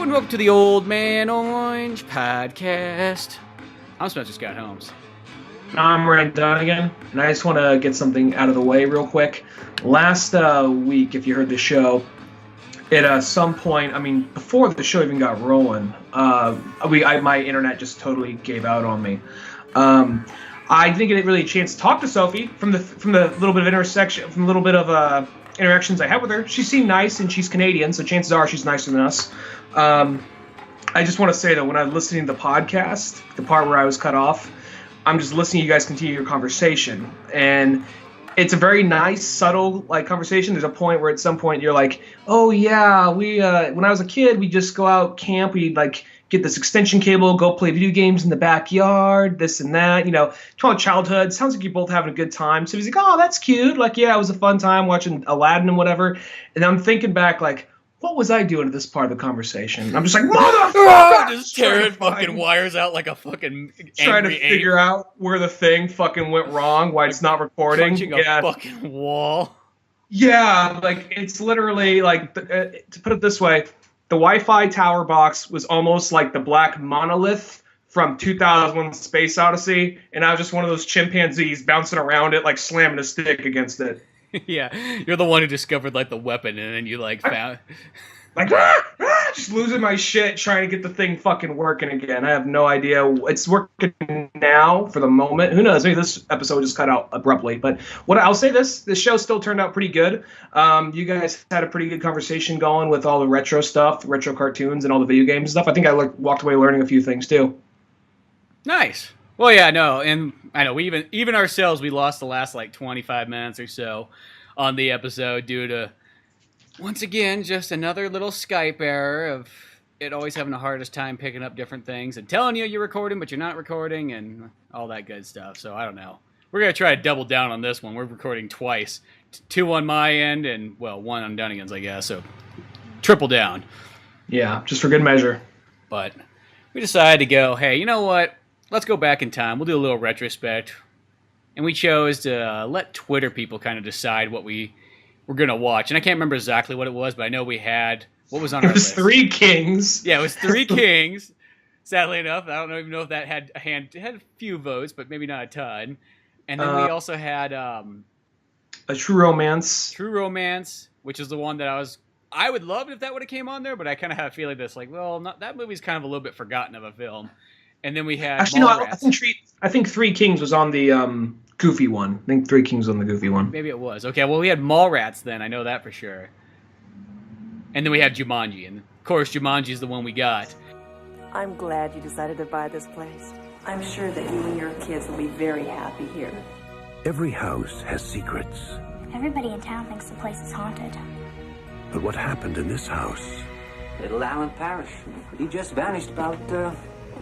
and welcome to the Old Man Orange podcast. I'm Spencer Scott Holmes. I'm Ryan Dunigan, and I just want to get something out of the way real quick. Last week, if you heard the show, at some point, before the show even got rolling, my internet just totally gave out on me. I didn't get really a chance to talk to Sophie from the little bit of interactions I had with her. She seemed nice, and she's Canadian, so chances are she's nicer than us. I just want to say that when I'm listening to the podcast, the part where I was cut off, I'm just listening to you guys continue your conversation, and it's a very nice, subtle conversation. There's a point where at some point you're like, "Oh yeah, we when I was a kid, we just go out camp, we'd get this extension cable, go play video games in the backyard, this and that, talking about childhood. Sounds like you're both having a good time." So he's like, "Oh, that's cute. Yeah, it was a fun time watching Aladdin and whatever." And I'm thinking back, what was I doing at this part of the conversation? I'm just like, motherfucker! Just tearing fucking wires out like a fucking trying to figure out where the thing fucking went wrong, why it's not recording. Punching a fucking wall. Yeah, it's literally, to put it this way, the Wi-Fi tower box was almost like the black monolith from 2001 Space Odyssey, and I was just one of those chimpanzees bouncing around it, slamming a stick against it. Yeah, you're the one who discovered the weapon, and then you found just losing my shit trying to get the thing fucking working again. I have no idea. It's working now for the moment. Who knows? Maybe this episode just cut out abruptly. But I'll say this show still turned out pretty good. You guys had a pretty good conversation going with all the retro stuff, retro cartoons, and all the video games and stuff. I think I walked away learning a few things too. Nice. Well, yeah, no, and I know we even ourselves, we lost the last 25 minutes or so on the episode due to, once again, just another little Skype error of it always having the hardest time picking up different things and telling you're recording, but you're not recording and all that good stuff. So I don't know. We're going to try to double down on this one. We're recording twice. 2 on my end and, 1 on Dunigan's, I guess. So triple down. Yeah, just for good measure. But we decided to go, hey, you know what? Let's go back in time. We'll do a little retrospect. And we chose to let Twitter people kind of decide what we were going to watch. And I can't remember exactly what it was, but I know we had... What was on our list? It was 3 Kings. Yeah, it was 3 Kings. Sadly enough, I don't even know if that had it had a few votes, but maybe not a ton. And then we also had... A True Romance. True Romance, which is the one that I would love it if that would have came on there, but I kind of have a feeling that's that movie's kind of a little bit forgotten of a film. And then we had actually I think 3 Kings was on the Goofy one. I think 3 Kings was on the Goofy one. Maybe it was. Okay, well we had Mallrats then. I know that for sure. And then we had Jumanji, and of course Jumanji is the one we got. I'm glad you decided to buy this place. I'm sure that you and your kids will be very happy here. Every house has secrets. Everybody in town thinks the place is haunted. But what happened in this house? Little Alan Parrish. He just vanished about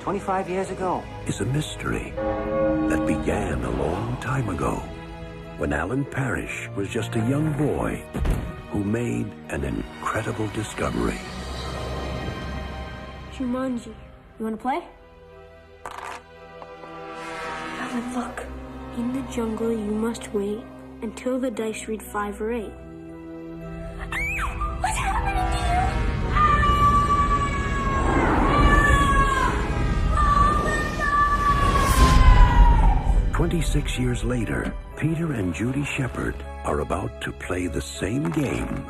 25 years ago. Is a mystery that began a long time ago when Alan Parrish was just a young boy who made an incredible discovery. Jumanji. You want to play? Alan, look. In the jungle, you must wait until the dice read 5 or 8. What's happening to you? 26 years later, Peter and Judy Shepard are about to play the same game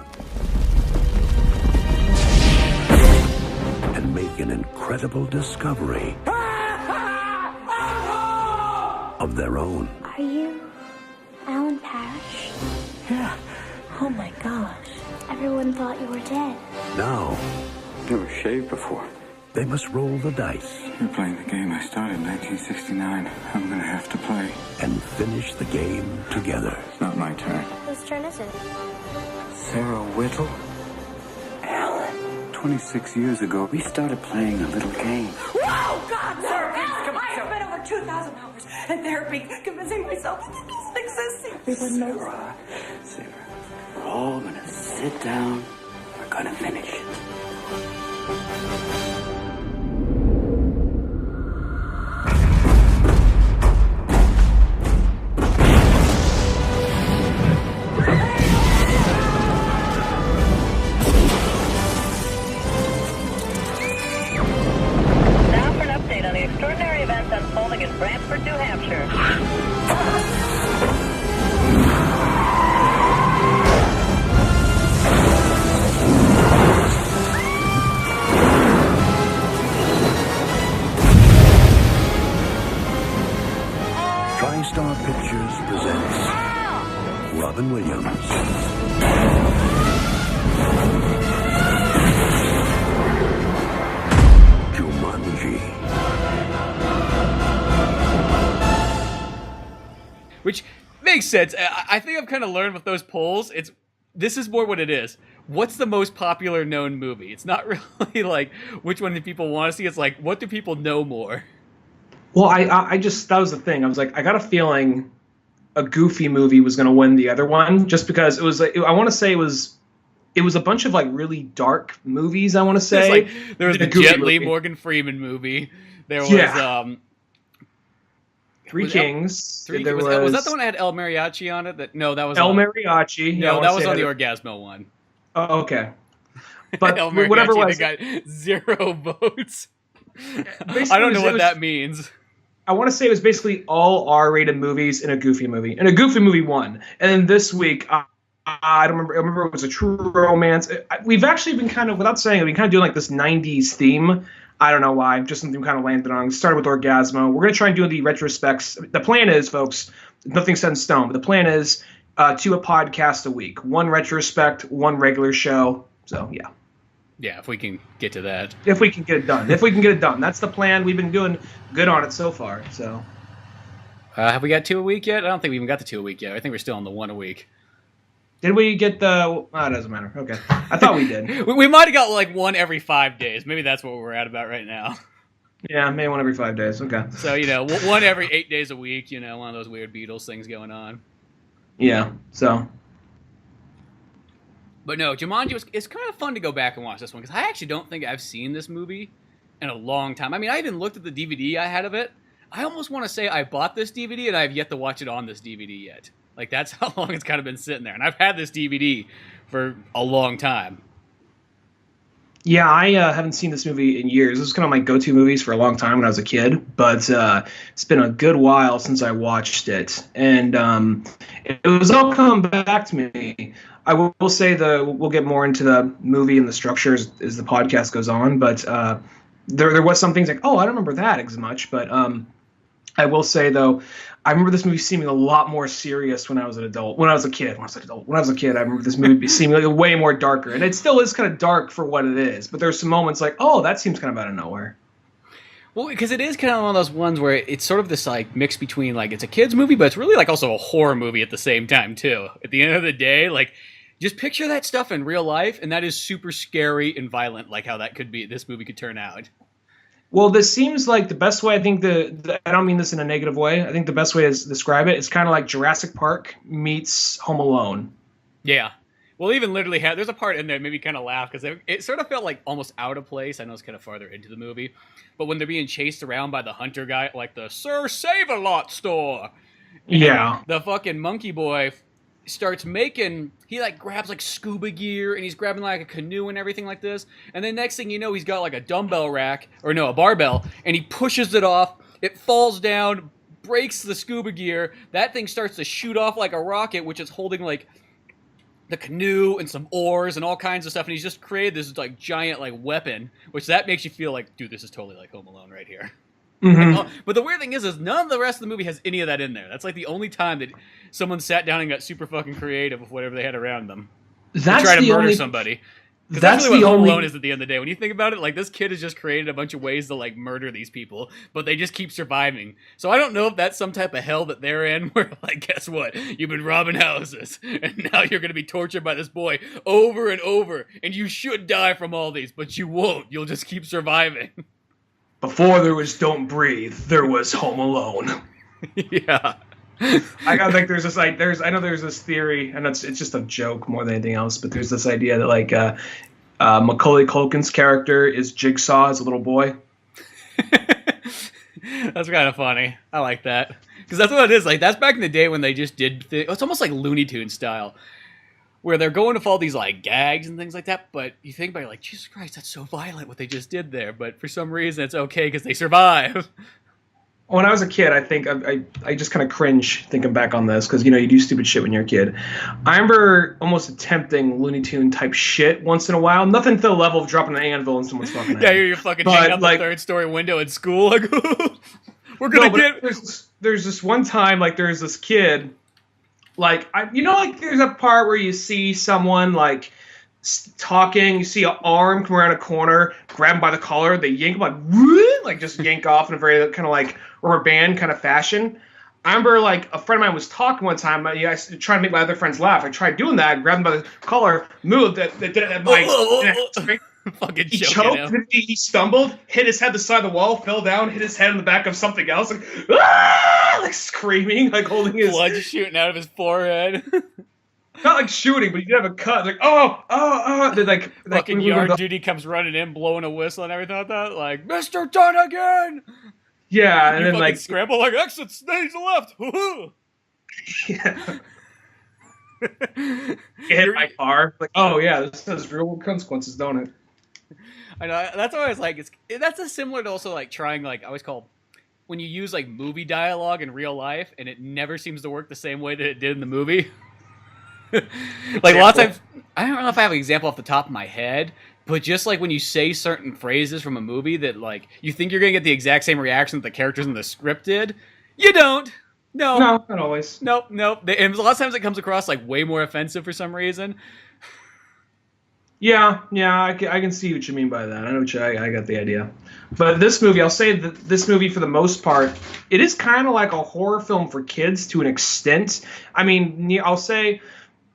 and make an incredible discovery of their own. Are you Alan Parrish? Yeah. Oh my gosh. Everyone thought you were dead. Now, Never shaved before. they must roll the dice You're playing the game I started in 1969. I'm gonna have to play. and finish the game together. It's not my turn. Whose turn is it? Sarah Whittle? Alan. 26 years ago, we started playing a little game. Whoa, God, sir! I have spent over 2,000 hours in therapy convincing myself that this exists. Sarah, we're all gonna sit down. We're gonna finish it. makes sense. I think I've kind of learned with those polls. This is more what it is. What's the most popular known movie? It's not really like which one do people want to see. It's like, what do people know more? Well, I just, that was the thing. I was like, I got a feeling a Goofy movie was going to win the other one, just because it was like, I want to say it was a bunch of like really dark movies. I want to say like, there was the Jet Li Morgan Freeman movie. There was Three Kings. Was that the one that had El Mariachi on it? That was Mariachi. No, that was on the Orgasmo one. Oh, okay. But El Mariachi, whatever it was, got 0 votes. I don't know what that means. I want to say it was basically all R-rated movies in a Goofy movie, and a Goofy movie won. And then this week, I don't remember. I remember it was a True Romance. We've actually been kind of, without saying it, we've been kind of doing like this '90s theme. I don't know why. Just something kind of landed on. Started with Orgasmo. We're gonna try and do the retrospects. The plan is, folks, nothing's set in stone. But the plan is 2 a podcast a week, 1 retrospect, 1 regular show. So yeah. Yeah, if we can get to that. If we can get it done. That's the plan. We've been doing good on it so far. So. Have we got 2 a week yet? I don't think we even got the 2 a week yet. I think we're still on the 1 a week. Did we get the... Oh, it doesn't matter. Okay. I thought we did. we might have got like 1 every 5 days. Maybe that's what we're at about right now. Yeah, maybe 1 every 5 days. Okay. So, 1 every 8 days a week, one of those weird Beatles things going on. Yeah, so... But no, Jumanji it's kind of fun to go back and watch this one, because I actually don't think I've seen this movie in a long time. I mean, I even looked at the DVD I had of it. I almost want to say I bought this DVD and I have yet to watch it on this DVD yet. Like, that's how long it's kind of been sitting there. And I've had this DVD for a long time. Yeah, I haven't seen this movie in years. This was kind of my go-to movies for a long time when I was a kid. But it's been a good while since I watched it. And it was all coming back to me. I will say we'll get more into the movie and the structure as the podcast goes on. But there was some things like, oh, I don't remember that as much. But I will say, though, I remember this movie seeming a lot more serious when I was an adult. When I was a kid, I remember this movie seeming like way more darker. And it still is kind of dark for what it is. But there's some moments like, oh, that seems kind of out of nowhere. Well, because it is kind of one of those ones where it's sort of this like mix between like it's a kid's movie, but it's really like also a horror movie at the same time, too. At the end of the day, like, just picture that stuff in real life, and that is super scary and violent, like how this movie could turn out. Well, this seems like the best way. I think I don't mean this in a negative way. I think the best way to describe it is kind of like Jurassic Park meets Home Alone. Yeah. Well, even literally there's a part in there that made me kind of laugh, because it sort of felt like almost out of place. I know it's kind of farther into the movie. But when they're being chased around by the hunter guy, like the Sir Save-A-Lot store. Yeah. The fucking monkey boy starts he like grabs like scuba gear, and he's grabbing like a canoe and everything like this, and then next thing you know, he's got like a dumbbell rack, a barbell, and he pushes it off, it falls down, breaks the scuba gear, that thing starts to shoot off like a rocket, which is holding like the canoe and some oars and all kinds of stuff, and he's just created this like giant like weapon, which that makes you feel like, dude, this is totally like Home Alone right here. Mm-hmm. But the weird thing is none of the rest of the movie has any of that in there. That's like the only time that someone sat down and got super fucking creative with whatever they had around them. That's to try to murder somebody. Because that's really what Home Alone is at the end of the day. When you think about it, like, this kid has just created a bunch of ways to like murder these people, but they just keep surviving. So I don't know if that's some type of hell that they're in, where like, guess what? You've been robbing houses, and now you're going to be tortured by this boy over and over, and you should die from all these, but you won't. You'll just keep surviving. Before there was Don't Breathe, there was Home Alone. Yeah. I think there's this like I know there's this theory, and it's just a joke more than anything else, but there's this idea that like Macaulay Culkin's character is Jigsaw as a little boy. That's kind of funny. I like that, because that's what it is. Like, that's back in the day when they just did it's almost like Looney Tunes style, where they're going to follow these like gags and things like that, but you think about it like, Jesus Christ, that's so violent what they just did there, but for some reason it's okay because they survive. When I was a kid, I think I just kind of cringe thinking back on this, because you do stupid shit when you're a kid. I remember almost attempting Looney Tune type shit once in a while. Nothing to the level of dropping an anvil in someone's fucking head. Yeah, you're fucking hanging out the third story window at school. Like, we're gonna get. There's this one time, like, there's this kid, like, like there's a part where you see someone like talking, you see an arm come around a corner, grab him by the collar, they yank him like just yank off in a very kind of like rubber band kind of fashion. I remember like a friend of mine was talking one time. I tried to make my other friends laugh. I tried doing that, grabbed him by the collar, moved that Fucking he choking choked, him. he stumbled, hit his head the side of the wall, fell down, hit his head on the back of something else, like screaming, like holding his blood shooting out of his forehead. not like shooting, but he did have a cut. Like They're like Fucking yard duty comes running in, blowing a whistle and everything like that. Like, Mr. Dunigan! Yeah, and you then fucking like scramble like exit stage left. yeah. Hit my car. Like, oh yeah, this has real world consequences, don't it? I know, that's always like that's a similar to also like trying like I always call when you use like movie dialogue in real life and it never seems to work the same way that it did in the movie. Like a lot of times, I don't know if I have an example off the top of my head, but just like when you say certain phrases from a movie that like you think you're gonna get the exact same reaction that the characters in the script did, you don't. No, not always. Nope. And a lot of times it comes across like way more offensive for some reason. Yeah, I can see what you mean by that. I know I got the idea. But this movie, I'll say that this movie, for the most part, it is kind of like a horror film for kids to an extent. I mean, I'll say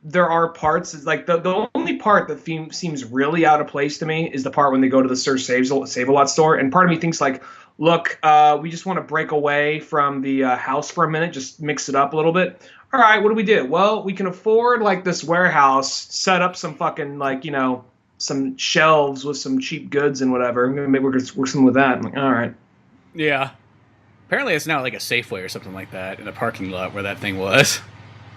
there are parts, like the only part that seems really out of place to me is the part when they go to the Sir Save-A-Lot store. And part of me thinks like, look, we just want to break away from the house for a minute, just mix it up a little bit. All right, what do we do? Well, we can afford like this warehouse, set up some fucking like, some shelves with some cheap goods and whatever. Maybe we're going to work something with that. I'm like, all right. Yeah. Apparently it's now like a Safeway or something like that in a parking lot where that thing was.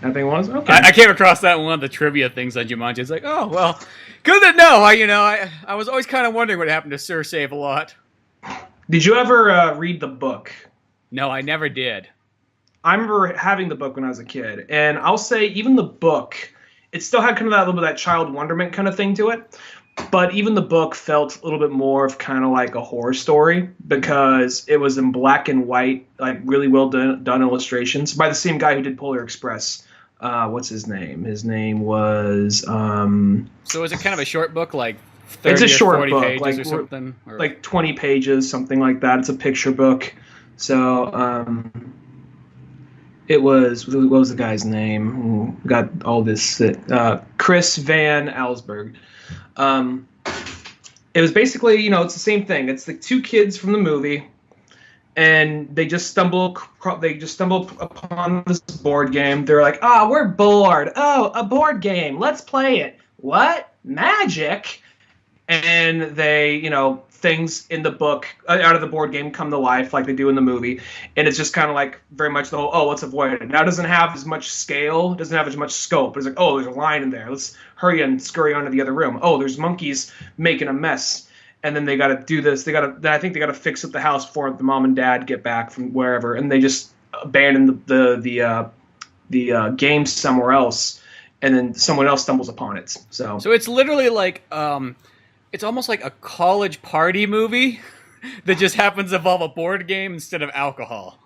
That thing was? Okay. I came across that in one of the trivia things on Jumanji. It's like, oh, well, good to know. I was always kind of wondering what happened to Sir Save-A-Lot. Did you ever read the book? No, I never did. I remember having the book when I was a kid, and I'll say even the book, it still had kind of that little bit of that child wonderment kind of thing to it, but even the book felt a little bit more of kind of like a horror story because it was in black and white, like really well done illustrations by the same guy who did Polar Express. What's his name? His name was... So is it kind of a short book, like 30 it's a short 40 book, pages like, or something? Or... Like 20 pages, something like that. It's a picture book. So... It was, what was the guy's name? Got all this, Chris Van Allsburg. It was basically, it's the same thing. It's the two kids from the movie, and they just stumble upon this board game. They're like, we're bored. Oh, a board game. Let's play it. What? Magic? And they, things in the book out of the board game come to life like they do in the movie, and it's just kind of like very much the whole let's avoid it. Now it doesn't have as much scale, doesn't have as much scope. It's like, there's a line in there, let's hurry and scurry onto the other room. There's monkeys making a mess, and then they got to do this. I think they got to fix up the house before the mom and dad get back from wherever, and they just abandon the game somewhere else, and then someone else stumbles upon it. So it's literally like it's almost like a college party movie that just happens to involve a board game instead of alcohol.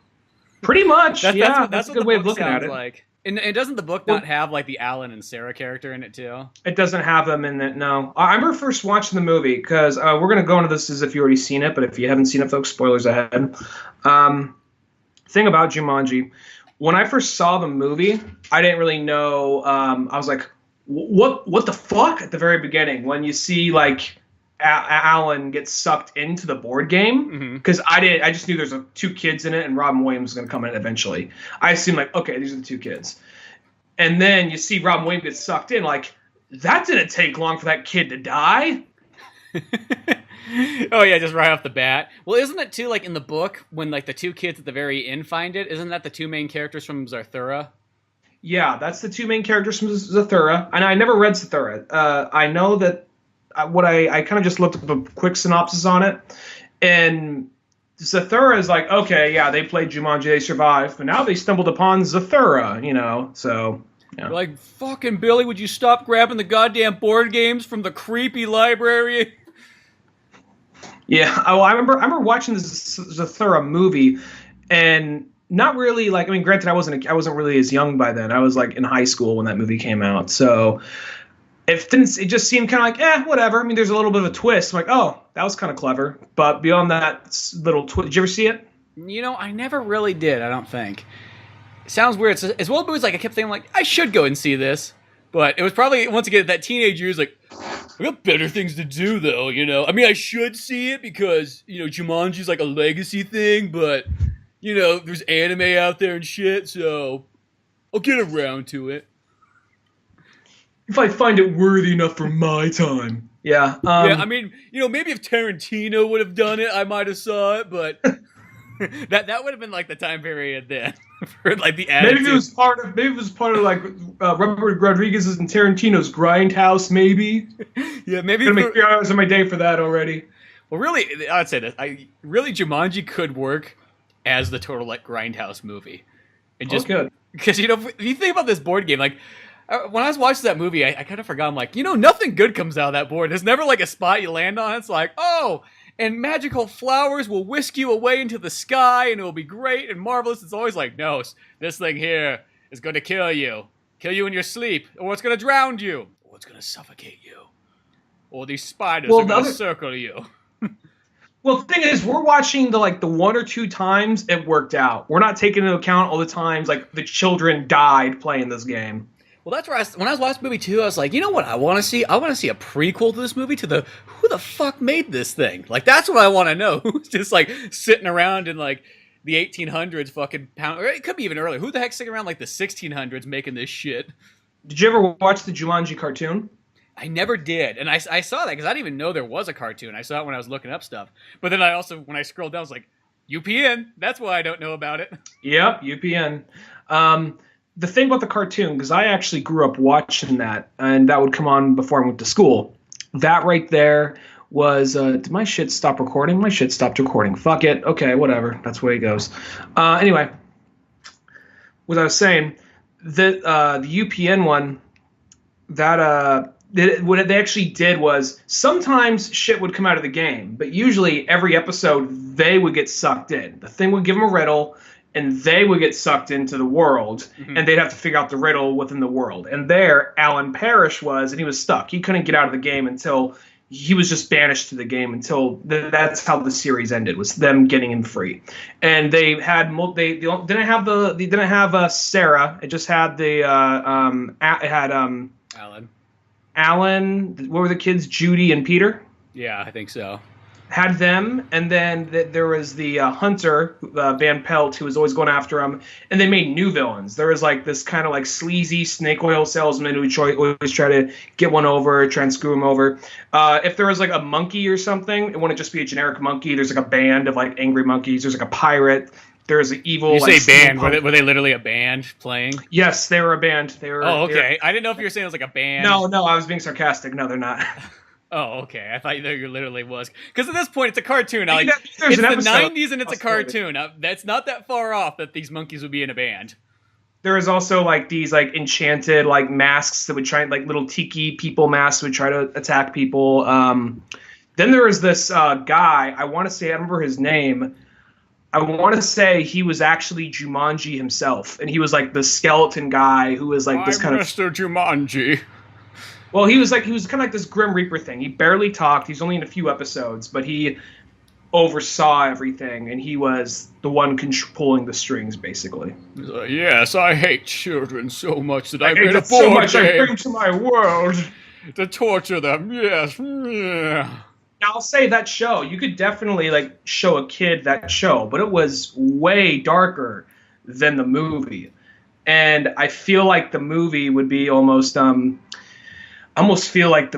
Pretty much, that's a good way of looking at it. Like. And doesn't the book not have like the Alan and Sarah character in it too? It doesn't have them in it, no. I remember first watching the movie because we're going to go into this as if you already seen it, but if you haven't seen it, folks, spoilers ahead. Thing about Jumanji, when I first saw the movie, I didn't really know. I was like, what the fuck at the very beginning when you see like Alan gets sucked into the board game, because I just knew there's two kids in it and Robin Williams was going to come in eventually. I assumed like, okay, these are the two kids, and then you see Robin Williams get sucked in, like that didn't take long for that kid to die. Oh yeah, just right off the bat. Well, isn't it too like in the book when like the two kids at the very end find it? Isn't that the two main characters from Zathura? Yeah, that's the two main characters from Zathura. And I never read Zathura. I know that I kind of just looked up a quick synopsis on it. And Zathura is like, okay, yeah, they played Jumanji, they survived, but now they stumbled upon Zathura, so... Yeah. You're like, fucking Billy, would you stop grabbing the goddamn board games from the creepy library? Yeah, I remember watching this Zathura movie, and not really like, I mean, granted, I wasn't really as young by then. I was like in high school when that movie came out, so it just seemed kind of like, whatever. I mean, there's a little bit of a twist. I'm like, oh, that was kind of clever, but beyond that little twist, did you ever see it? I never really did. I don't think. sounds weird. As well as movies, like I kept thinking, like I should go and see this, but it was probably once again that teenage years, like I got better things to do though. You know, I mean, I should see it because you know Jumanji's like a legacy thing, but you know, there's anime out there and shit, so I'll get around to it. If I find it worthy enough for my time. Yeah. Yeah, I mean, you know, maybe if Tarantino would have done it, I might have saw it, but that would have been like the time period then for like the attitude. Maybe it was part of like Robert Rodriguez's and Tarantino's Grindhouse. Maybe. Yeah, maybe. I'm gonna make 3 hours of my day for that already. Well, really, I'd say this. Really, Jumanji could work as the total like Grindhouse movie, and just good because you know if you think about this board game, like. When I was watching that movie, I kind of forgot. I'm like, you know, nothing good comes out of that board. There's never like a spot you land on. It's like, oh, and magical flowers will whisk you away into the sky, and it will be great and marvelous. It's always like, no, this thing here is going to kill you in your sleep, or it's going to drown you, or it's going to suffocate you, or these spiders are going to circle you. Well, the thing is, we're watching the 1 or 2 times it worked out. We're not taking into account all the times like the children died playing this game. Well, that's where when I was watching the movie too, I was like, you know what I want to see? I want to see a prequel to this movie to who the fuck made this thing? Like, that's what I want to know. Who's just like sitting around in like the 1800s fucking pound, or it could be even earlier. Who the heck's sitting around like the 1600s making this shit? Did you ever watch the Jumanji cartoon? I never did. And I saw that because I didn't even know there was a cartoon. I saw it when I was looking up stuff. But then I also, when I scrolled down, I was like, UPN. That's why I don't know about it. Yep, UPN. The thing about the cartoon, because I actually grew up watching that, and that would come on before I went to school. That right there was, did my shit stop recording? My shit stopped recording. Fuck it. Okay, whatever. That's the way it goes. Anyway, what I was saying, the UPN one, what they actually did was sometimes shit would come out of the game, but usually every episode they would get sucked in. The thing would give them a riddle, and they would get sucked into the world, and they'd have to figure out the riddle within the world. And there, Alan Parrish was, and he was stuck. He couldn't get out of the game until he was just banished to the game until that's how the series ended, was them getting him free. And they had they didn't have Sarah. It just had Alan. What were the kids? Judy and Peter. Yeah, I think so. Had them, and then there was the hunter, Van Pelt, who was always going after him, and they made new villains. There was like this kind of like sleazy snake oil salesman who would always try to get one over, try and screw him over. If there was like a monkey or something, it wouldn't just be a generic monkey. There's like a band of like angry monkeys. There's like a pirate. There's an evil. You say band? Were they literally a band playing? Yes, they were a band. They were. Oh, okay. I didn't know if you were saying it was like a band. No, I was being sarcastic. No, they're not. Oh, okay. I thought you literally was. Because at this point, it's a cartoon. Like, it's the episode. 90s and it's a cartoon. That's not that far off that these monkeys would be in a band. There is also like these like enchanted like masks that would try, like little tiki people masks would try to attack people. Then there was this guy, I want to say, I remember his name. I want to say he was actually Jumanji himself. And he was like the skeleton guy who was like this kind of... Mr. Jumanji. Well, he was kind of like this Grim Reaper thing. He barely talked. He's only in a few episodes, but he oversaw everything, and he was the one pulling the strings, basically. Yes, I hate children so much that I made a board so much game I bring to my world to torture them. Yes. Yeah. Now, I'll say that show, you could definitely like show a kid that show, but it was way darker than the movie, and I feel like the movie would be almost feel like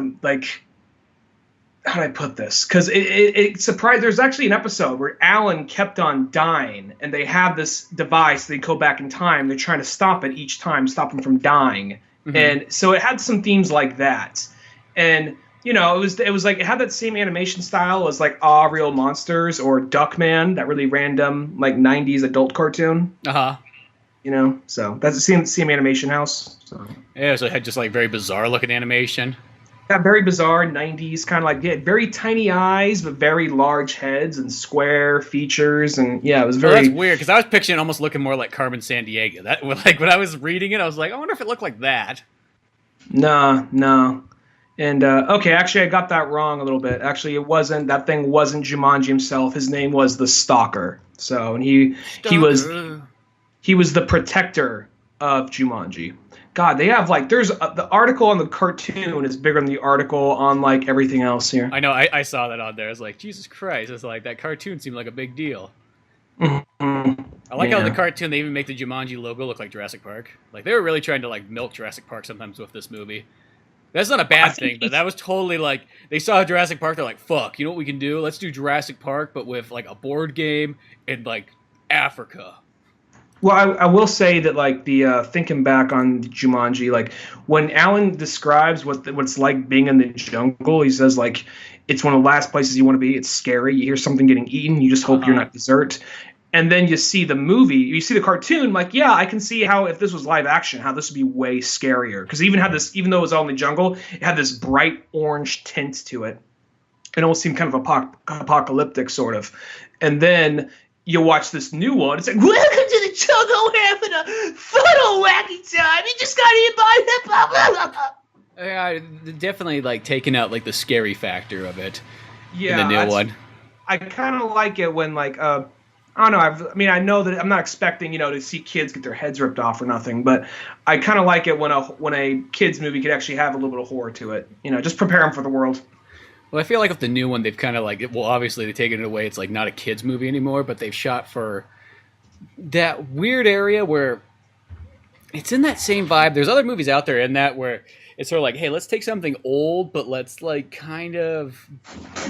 how do I put this? Because it surprised. There's actually an episode where Alan kept on dying, and they have this device. They go back in time. They're trying to stop it each time, stop him from dying. Mm-hmm. And so it had some themes like that. And you know, it was like it had that same animation style as like Real Monsters or Duckman, that really random like 90s adult cartoon. Uh-huh. You know, so that's the same animation house. So. Yeah, so it had just like very bizarre looking animation. Yeah, very bizarre 90s, kind of like very tiny eyes, but very large heads and square features, and yeah, it was very. Well, that's weird because I was picturing it almost looking more like Carmen Sandiego. That like when I was reading it, I was like, I wonder if it looked like that. No. And okay, actually, I got that wrong a little bit. Actually, it wasn't. That thing wasn't Jumanji himself. His name was the Stalker. So, and he was. He was the protector of Jumanji. God, they have like the article on the cartoon is bigger than the article on like everything else here. I know. I saw that on there. I was like, Jesus Christ! It's like that cartoon seemed like a big deal. Mm-hmm. I like how in the cartoon they even make the Jumanji logo look like Jurassic Park. Like they were really trying to like milk Jurassic Park sometimes with this movie. That's not a bad thing, but that was totally like they saw Jurassic Park. They're like, "Fuck, you know what we can do? Let's do Jurassic Park, but with like a board game in like Africa." Well, I will say that like the thinking back on Jumanji, like when Alan describes what it's like being in the jungle, he says like it's one of the last places you want to be. It's scary. You hear something getting eaten, you just hope you're not dessert. And then you see the movie, you see the cartoon, like, yeah, I can see how if this was live action, how this would be way scarier. Because even though it was all in the jungle, it had this bright orange tint to it. It almost seemed kind of apocalyptic, sort of. And then you watch this new one, it's like, welcome to the jungle, having a fun old wacky time. You just got eaten by hip-hop. Yeah, definitely like taking out like the scary factor of it in the new one. I kind of like it when like I don't know. I know that I'm not expecting, to see kids get their heads ripped off or nothing, but I kind of like it when a kids movie could actually have a little bit of horror to it. Just prepare them for the world. Well, I feel like with the new one, they've kind of like, well, obviously they've taken it away. It's like not a kids movie anymore, but they've shot for that weird area where it's in that same vibe. There's other movies out there in that where it's sort of like, hey, let's take something old, but let's like kind of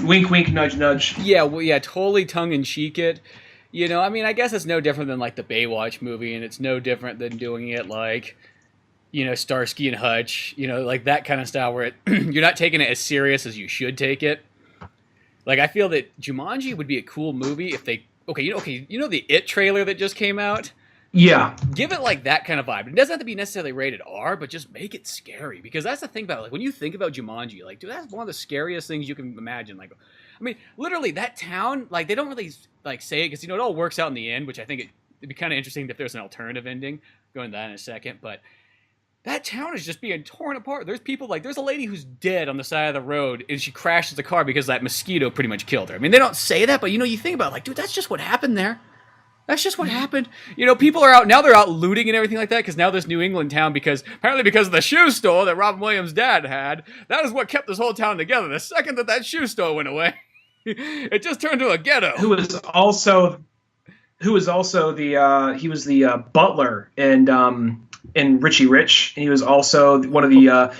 wink, wink, nudge, nudge. Yeah, well, yeah, totally tongue in cheek it. I guess it's no different than like the Baywatch movie, and it's no different than doing it like, Starsky and Hutch, like that kind of style where you're not taking it as serious as you should take it. Like I feel that Jumanji would be a cool movie if they the It trailer that just came out. Yeah, give it like that kind of vibe. It doesn't have to be necessarily rated R, but just make it scary, because that's the thing about it. Like when you think about Jumanji, like dude, that's one of the scariest things you can imagine. Like, I mean, literally that town, like they don't really like say it because it all works out in the end, which I think it'd be kind of interesting if there's an alternative ending. Go into that in a second, but that town is just being torn apart. There's people like there's a lady who's dead on the side of the road, and she crashes the car because that mosquito pretty much killed her. I mean, they don't say that, but you think about it, like, dude, that's just what happened there. That's just what happened. People are out now. They're out looting and everything like that because now this New England town, because of the shoe store that Robin Williams' dad had, that is what kept this whole town together. The second that shoe store went away, it just turned to a ghetto. Who was also the butler in Richie Rich, and he was also one of the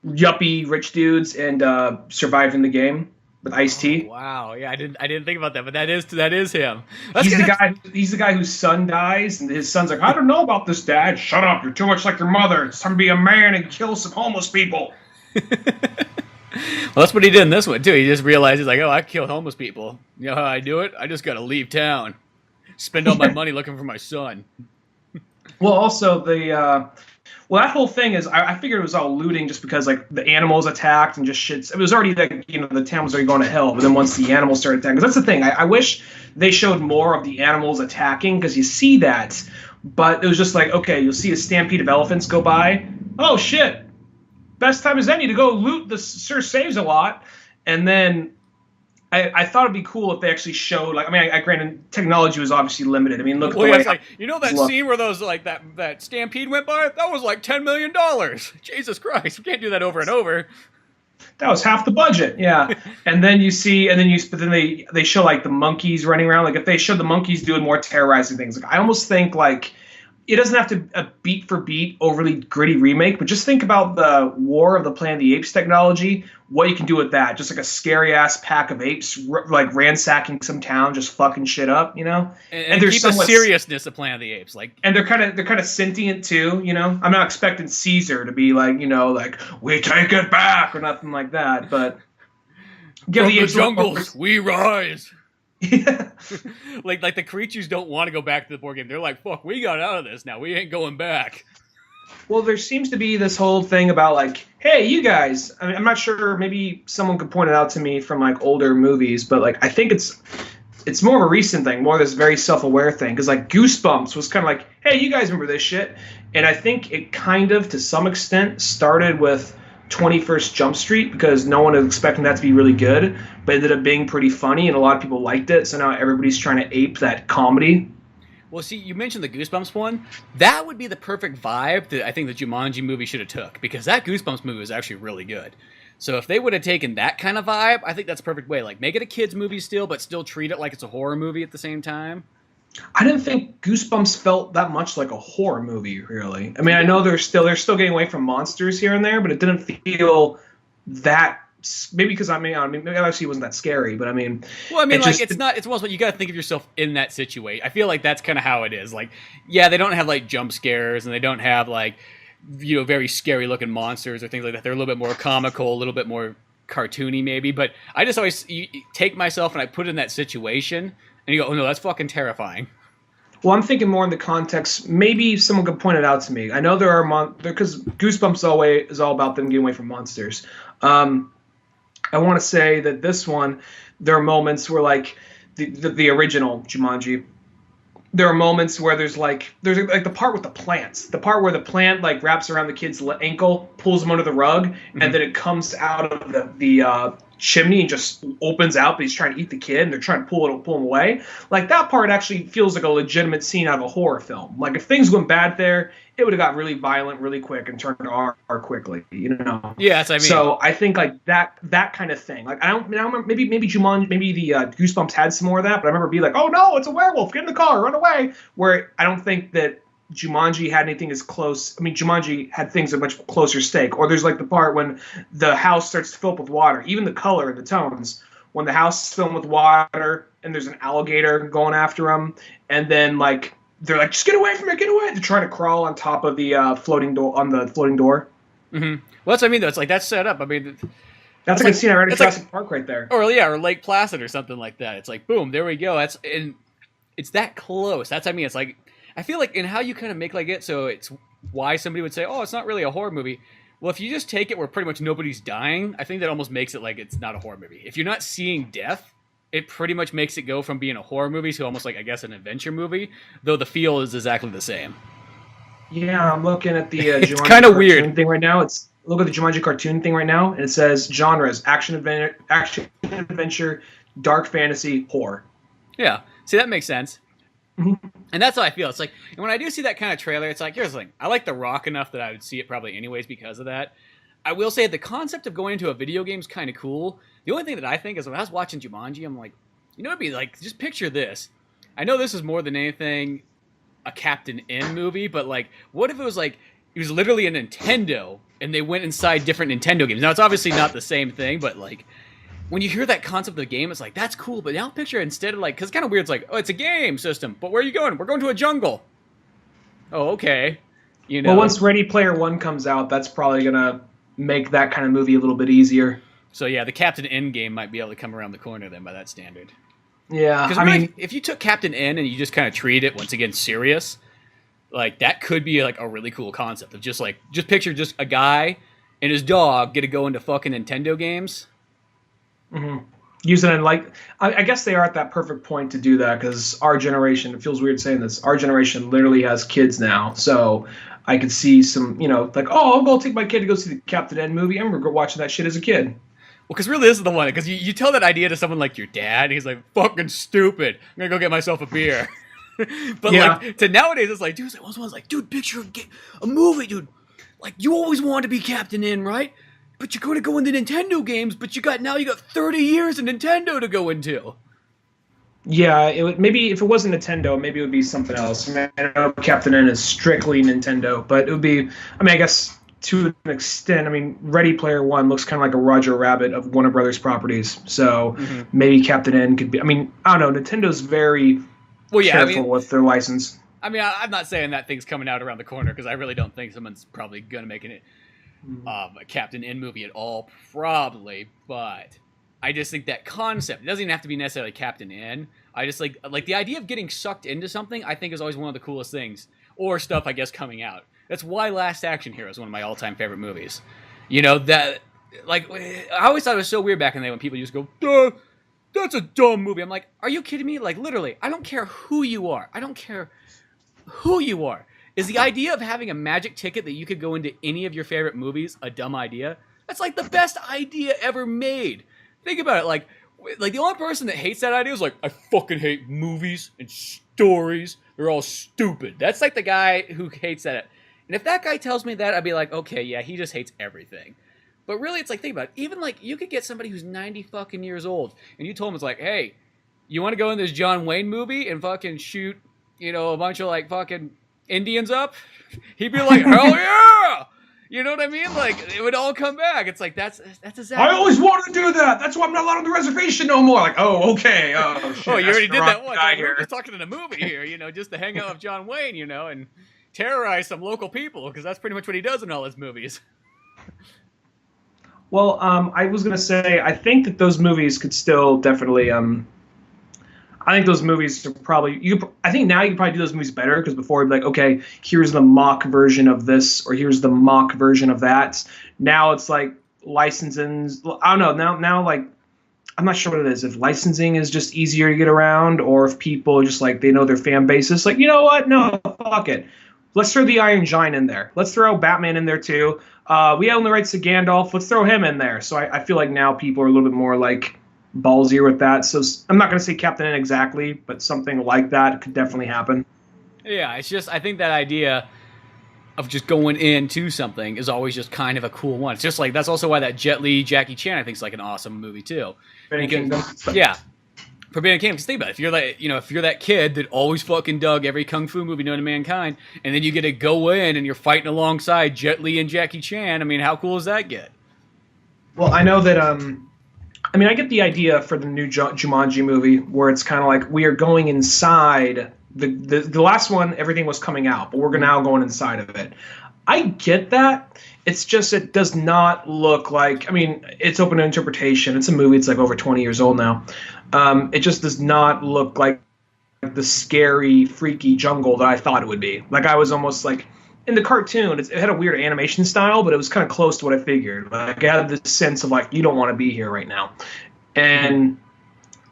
yuppie rich dudes and surviving the game with Ice-T. Oh, wow, yeah, I didn't think about that, but that is him. He's the guy whose son dies, and his son's like, I don't know about this, Dad. Shut up, you're too much like your mother. It's time to be a man and kill some homeless people. Well, that's what he did in this one too. He just realized he's like, oh, I killed homeless people. You know how I do it? I just gotta leave town, spend all my money looking for my son. Well, also that whole thing is, I figured it was all looting just because like the animals attacked and just shit. It was already like the town was already going to hell, but then once the animals started attacking, because that's the thing. I wish they showed more of the animals attacking, because you see that, but it was just like, okay, you'll see a stampede of elephants go by. Oh shit! Best time as any to go loot. The sure saves a lot. And then I thought it'd be cool if they actually showed, like, I mean, I granted technology was obviously limited. I mean, look at the way. Like, that scene where those like that stampede went by? That was like $10 million. Jesus Christ, we can't do that over and over. That was half the budget, yeah. and then they show like the monkeys running around. Like if they showed the monkeys doing more terrorizing things, like I almost think like it doesn't have to a beat for beat overly gritty remake, but just think about the War of the Planet of the Apes technology. What you can do with that? Just like a scary ass pack of apes, like ransacking some town, just fucking shit up, And there's keep the seriousness of Planet of the Apes, like. And they're kind of sentient too, I'm not expecting Caesar to be like, like we take it back or nothing like that, but. From the jungles, we rise. Yeah. like the creatures don't want to go back to the board game. They're like, fuck, we got out of this now. We ain't going back. Well, there seems to be this whole thing about like, hey, you guys. I mean, I'm not sure. Maybe someone could point it out to me from like older movies, but like I think it's more of a recent thing, more of this very self-aware thing. Because like Goosebumps was kind of like, hey, you guys remember this shit? And I think it kind of, to some extent, started with 21st Jump Street, because no one was expecting that to be really good, but it ended up being pretty funny, and a lot of people liked it. So now everybody's trying to ape that comedy. Well, see, you mentioned the Goosebumps one. That would be the perfect vibe that I think the Jumanji movie should have took, because that Goosebumps movie was actually really good. So if they would have taken that kind of vibe, I think that's a perfect way. Like, make it a kids movie still, but still treat it like it's a horror movie at the same time. I didn't think Goosebumps felt that much like a horror movie, really. I mean, I know they're still getting away from monsters here and there, but it didn't feel that. Maybe because maybe obviously it wasn't that scary, but I mean, well, I mean, like it's not. It's almost like you got to think of yourself in that situation. I feel like that's kind of how it is. Like, yeah, they don't have like jump scares, and they don't have like, you know, very scary looking monsters or things like that. They're a little bit more comical, a little bit more cartoony, maybe. But I just always take myself and I put it in that situation, and you go, oh no, that's fucking terrifying. Well, I'm thinking more in the context. Maybe someone could point it out to me. I know there are because Goosebumps always is all about them getting away from monsters. I want to say that this one, there are moments where, like, the original Jumanji, there are moments where there's like the part with the plants, the part where the plant like wraps around the kid's ankle, pulls him under the rug, and then it comes out of the chimney and just opens out, but he's trying to eat the kid, and they're trying to pull him away. Like, that part actually feels like a legitimate scene out of a horror film. Like, if things went bad there, it would have got really violent really quick and turned to R quickly, you know? Yeah, that's what I mean. So I think like that kind of thing. Like, I don't remember, maybe Jumanji, maybe the Goosebumps had some more of that, but I remember being like, oh no, it's a werewolf, get in the car, run away. Where I don't think that Jumanji had anything as close. I mean, Jumanji had things at much closer stake. Or there's like the part when the house starts to fill up with water, even the color and the tones. When the house is filled with water and there's an alligator going after them, and then like they're like, just get away from it, get away. They're trying to crawl on top of the floating door. Mm-hmm. Well, that's what I mean, though. It's like, that's set up. I mean, that's like a scene I read in Jurassic Park right there. Or yeah, or Lake Placid or something like that. It's like, boom, there we go. It's that close. That's what I mean. It's like, I feel like in how you kind of make like it, so it's why somebody would say, oh, it's not really a horror movie. Well, if you just take it where pretty much nobody's dying, I think that almost makes it like it's not a horror movie. If you're not seeing death, it pretty much makes it go from being a horror movie to almost like, I guess, an adventure movie, though the feel is exactly the same. Yeah, I'm looking at the it's Jumanji kind of cartoon weird thing right now. Look at the Jumanji cartoon thing right now, and it says genres: action adventure, dark fantasy, horror. Yeah, see, that makes sense. Mm-hmm. And that's how I feel. It's like, and when I do see that kind of trailer, it's like, here's the thing. I like The Rock enough that I would see it probably anyways because of that. I will say the concept of going into a video game is kind of cool. The only thing that I think is when I was watching Jumanji, I'm like, you know, it'd be like, just picture this. I know this is more than anything a Captain N movie, but like, what if it was like, it was literally a Nintendo and they went inside different Nintendo games? Now, it's obviously not the same thing, but like, when you hear that concept of the game, it's like, that's cool. But now picture it instead of like, because it's kind of weird. It's like, oh, it's a game system, but where are you going? We're going to a jungle. Oh, okay. You know. Well, once Ready Player One comes out, that's probably gonna make that kind of movie a little bit easier. So yeah, the Captain N game might be able to come around the corner then by that standard. Yeah, because I mean, if you took Captain N and you just kind of treat it once again serious, like that could be like a really cool concept of just picture just a guy and his dog get to go into fucking Nintendo games. Mm-hmm. Using it like, I guess they are at that perfect point to do that because our generation, it feels weird saying this, our generation literally has kids now. So I could see some, you know, like, oh, I'll go take my kid to go see the Captain N movie. I remember watching that shit as a kid. Well, because really this is the one, because you tell that idea to someone like your dad, and he's like, fucking stupid. I'm going to go get myself a beer. But yeah. Like, to nowadays, it's like, dude, someone's like, dude, picture a movie, dude. Like, you always wanted to be Captain N, right? But you're going to go into Nintendo games, but you got 30 years of Nintendo to go into. Yeah, it would, maybe if it wasn't Nintendo, maybe it would be something else. I mean, I know Captain N is strictly Nintendo, but it would be, I mean, I guess to an extent, I mean, Ready Player One looks kind of like a Roger Rabbit of Warner Brothers properties. So maybe Captain N could be, I mean, I don't know, Nintendo's very careful with their license. I mean, I'm not saying that thing's coming out around the corner because I really don't think someone's probably going to make it a Captain N movie at all, probably, but I just think that concept, it doesn't even have to be necessarily Captain N. I just like the idea of getting sucked into something, I think is always one of the coolest things, or stuff, I guess, coming out. That's why Last Action Hero is one of my all-time favorite movies. You know, that, like, I always thought it was so weird back in the day when people used to go, duh, that's a dumb movie. I'm like, are you kidding me? Like, literally, I don't care who you are. I don't care who you are. Is the idea of having a magic ticket that you could go into any of your favorite movies a dumb idea? That's like the best idea ever made. Think about it. Like the only person that hates that idea is like, I fucking hate movies and stories. They're all stupid. That's like the guy who hates that. And if that guy tells me that, I'd be like, okay, yeah, he just hates everything. But really, it's like, think about it. Even like, you could get somebody who's 90 fucking years old, and you told him, it's like, hey, you want to go in this John Wayne movie and fucking shoot, you know, a bunch of like fucking Indians up? He'd be like, hell yeah! You know what I mean? Like, it would all come back. It's like, that's exactly. I always wanted to do that. That's why I'm not allowed on the reservation no more. Like, oh, okay. Oh, shit. Oh, you already did that once. Like, We're just talking in a movie here, you know, just to hang out with John Wayne, you know, and terrorize some local people, because that's pretty much what he does in all his movies. Well, I was gonna say, I think that those movies could still definitely. I think those movies are probably. I think now you can probably do those movies better, because before it'd be like, okay, here's the mock version of this, or here's the mock version of that. Now it's like licensing. I don't know. Now like, I'm not sure what it is. If licensing is just easier to get around, or if people are just like, they know their fan base is like, you know what? No, fuck it. Let's throw the Iron Giant in there. Let's throw Batman in there too. We own the rights to Gandalf. Let's throw him in there. So I feel like now people are a little bit more like ballsier with that. So I'm not going to say Captain N exactly, but something like that could definitely happen. Yeah, it's just, I think that idea of just going into something is always just kind of a cool one. It's just like, that's also why that Jet Li, Jackie Chan, I think is like an awesome movie too. Yeah. Forbidden Kingdom, because think about it. If you're like, you know, if you're that kid that always fucking dug every kung fu movie known to mankind, and then you get to go in and you're fighting alongside Jet Li and Jackie Chan, I mean, how cool does that get? Well, I know that, I mean, I get the idea for the new Jumanji movie, where it's kind of like we are going inside. The last one, everything was coming out, but we're now going inside of it. I get that. It's just, it does not look like, I mean, it's open to interpretation. It's a movie. It's like over 20 years old now. It just does not look like the scary, freaky jungle that I thought it would be. Like, I was almost like, in the cartoon, it had a weird animation style, but it was kind of close to what I figured. Like, I had this sense of like, you don't want to be here right now. And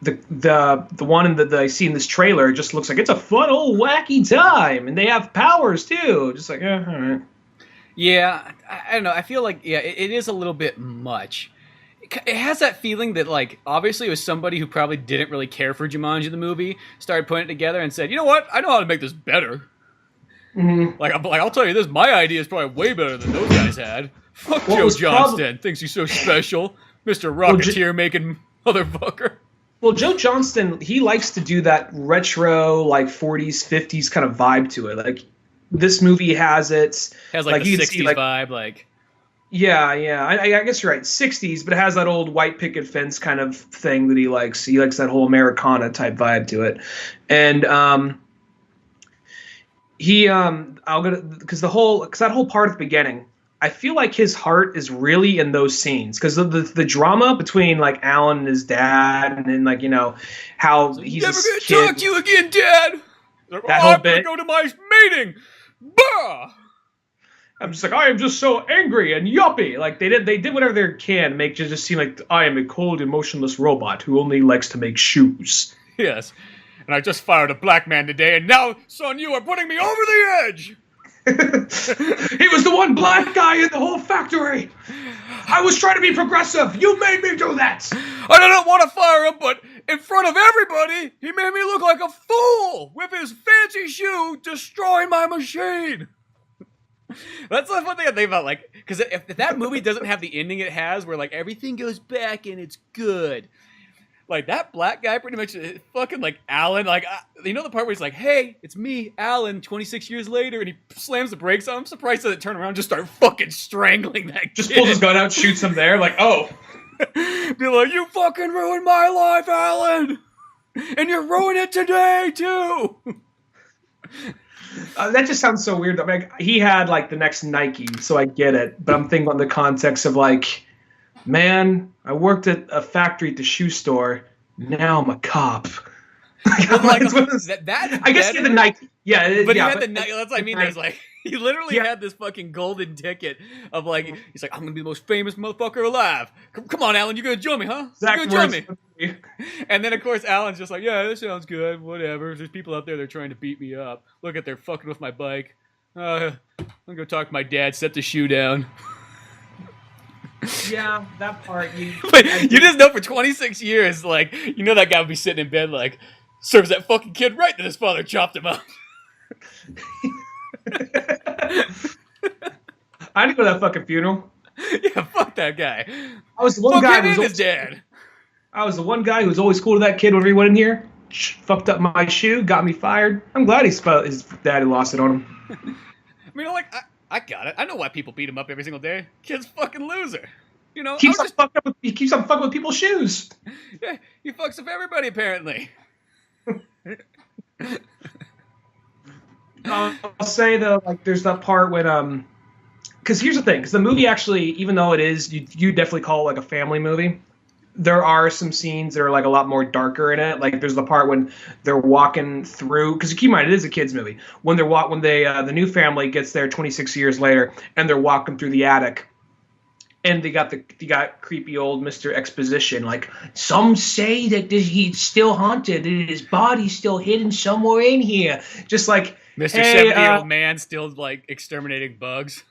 the one that I see in this trailer just looks like it's a fun old wacky time, and they have powers too. Just like, yeah, all right. Yeah, I don't know. I feel like, yeah, it is a little bit much. It has that feeling that, like, obviously it was somebody who probably didn't really care for Jumanji the movie, started putting it together and said, you know what, I know how to make this better. Mm-hmm. Like, I'll tell you this, my idea is probably way better than those guys had. Fuck Joe Johnston, thinks he's so special. Mr. Rocketeer making motherfucker. Well, Joe Johnston, he likes to do that retro, like, 40s, 50s kind of vibe to it. Like, this movie has it. Has, like the 60s vibe, like... Yeah. I guess you're right. 60s, but it has that old white picket fence kind of thing that he likes. He likes that whole Americana type vibe to it. And because that whole part at the beginning, I feel like his heart is really in those scenes, because the drama between like Alan and his dad, and then like, you know, how he's never gonna talk to you again, Dad. That whole I'm bit. gonna go to my meeting. Bah! I'm just like, I am just so angry and yuppie. Like, they did whatever they can to make it just seem like I am a cold, emotionless robot who only likes to make shoes. Yes. And I just fired a black man today, and now, son, you are putting me over the edge! He was the one black guy in the whole factory! I was trying to be progressive! You made me do that! I didn't want to fire him, but in front of everybody, he made me look like a fool with his fancy shoe destroying my machine! That's the fun thing I think about, like, because if that movie doesn't have the ending it has, where, like, everything goes back and it's good, like, that black guy pretty much, fucking, like, Alan, like, you know the part where he's like, hey, it's me, Alan, 26 years later, and he slams the brakes on him? I'm surprised he doesn't turn around and just start fucking strangling that kid. Just pulls his gun out, shoots him there, like, oh. Be like, you fucking ruined my life, Alan! And you're ruining it today, too! That just sounds so weird. I mean, he had, like, the next Nike, so I get it. But I'm thinking on the context of, like, man, I worked at a factory at the shoe store. Now I'm a cop. I guess he had the Nike. Yeah, but yeah, he had the Nike. That's what I mean. There's like, he literally had this fucking golden ticket of like, he's like, I'm gonna be the most famous motherfucker alive. Come on, Alan, you gonna join me, huh? You gonna join me? And then of course Alan's just like, yeah, this sounds good. Whatever. There's people out there that are trying to beat me up. Look at they're fucking with my bike. I'm gonna go talk to my dad. Set the shoe down. Yeah, that part. But you just know for 26 years, like, you know that guy would be sitting in bed like, serves that fucking kid right that his father chopped him up. I didn't go to that fucking funeral. Yeah, fuck that guy. I was the one Fuck guy him who and was his dad. I was the one guy who was always cool to that kid whenever he went in here. Fucked up my shoe, got me fired. I'm glad his daddy lost it on him. I mean, like, I got it. I know why people beat him up every single day. Kid's fucking loser. You know, He keeps on fucking with people's shoes. Yeah, he fucks up everybody apparently. I'll say though, like, there's that part when because here's the thing, because the movie actually, even though it is, you definitely call it like a family movie. There are some scenes that are like a lot more darker in it. Like there's the part when they're walking through, because keep in mind it is a kids movie. When the new family gets there 26 years later, and they're walking through the attic, and they got creepy old Mr. Exposition. Like, some say that he's still haunted, and his body's still hidden somewhere in here. Just like Mr. Hey, 70-year-old man still like exterminating bugs.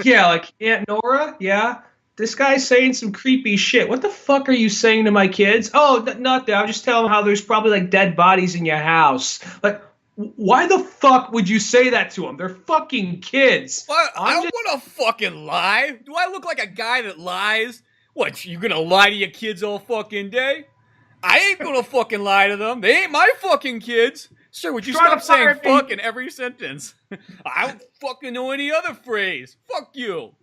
yeah, like Aunt Nora, yeah. This guy's saying some creepy shit. What the fuck are you saying to my kids? Oh, not that. I'm just telling them how there's probably like dead bodies in your house. Like, why the fuck would you say that to them? They're fucking kids. What? I don't want to fucking lie. Do I look like a guy that lies? What, you gonna lie to your kids all fucking day? I ain't gonna fucking lie to them. They ain't my fucking kids. Sir, would you stop saying fuck in every sentence? I don't fucking know any other phrase. Fuck you.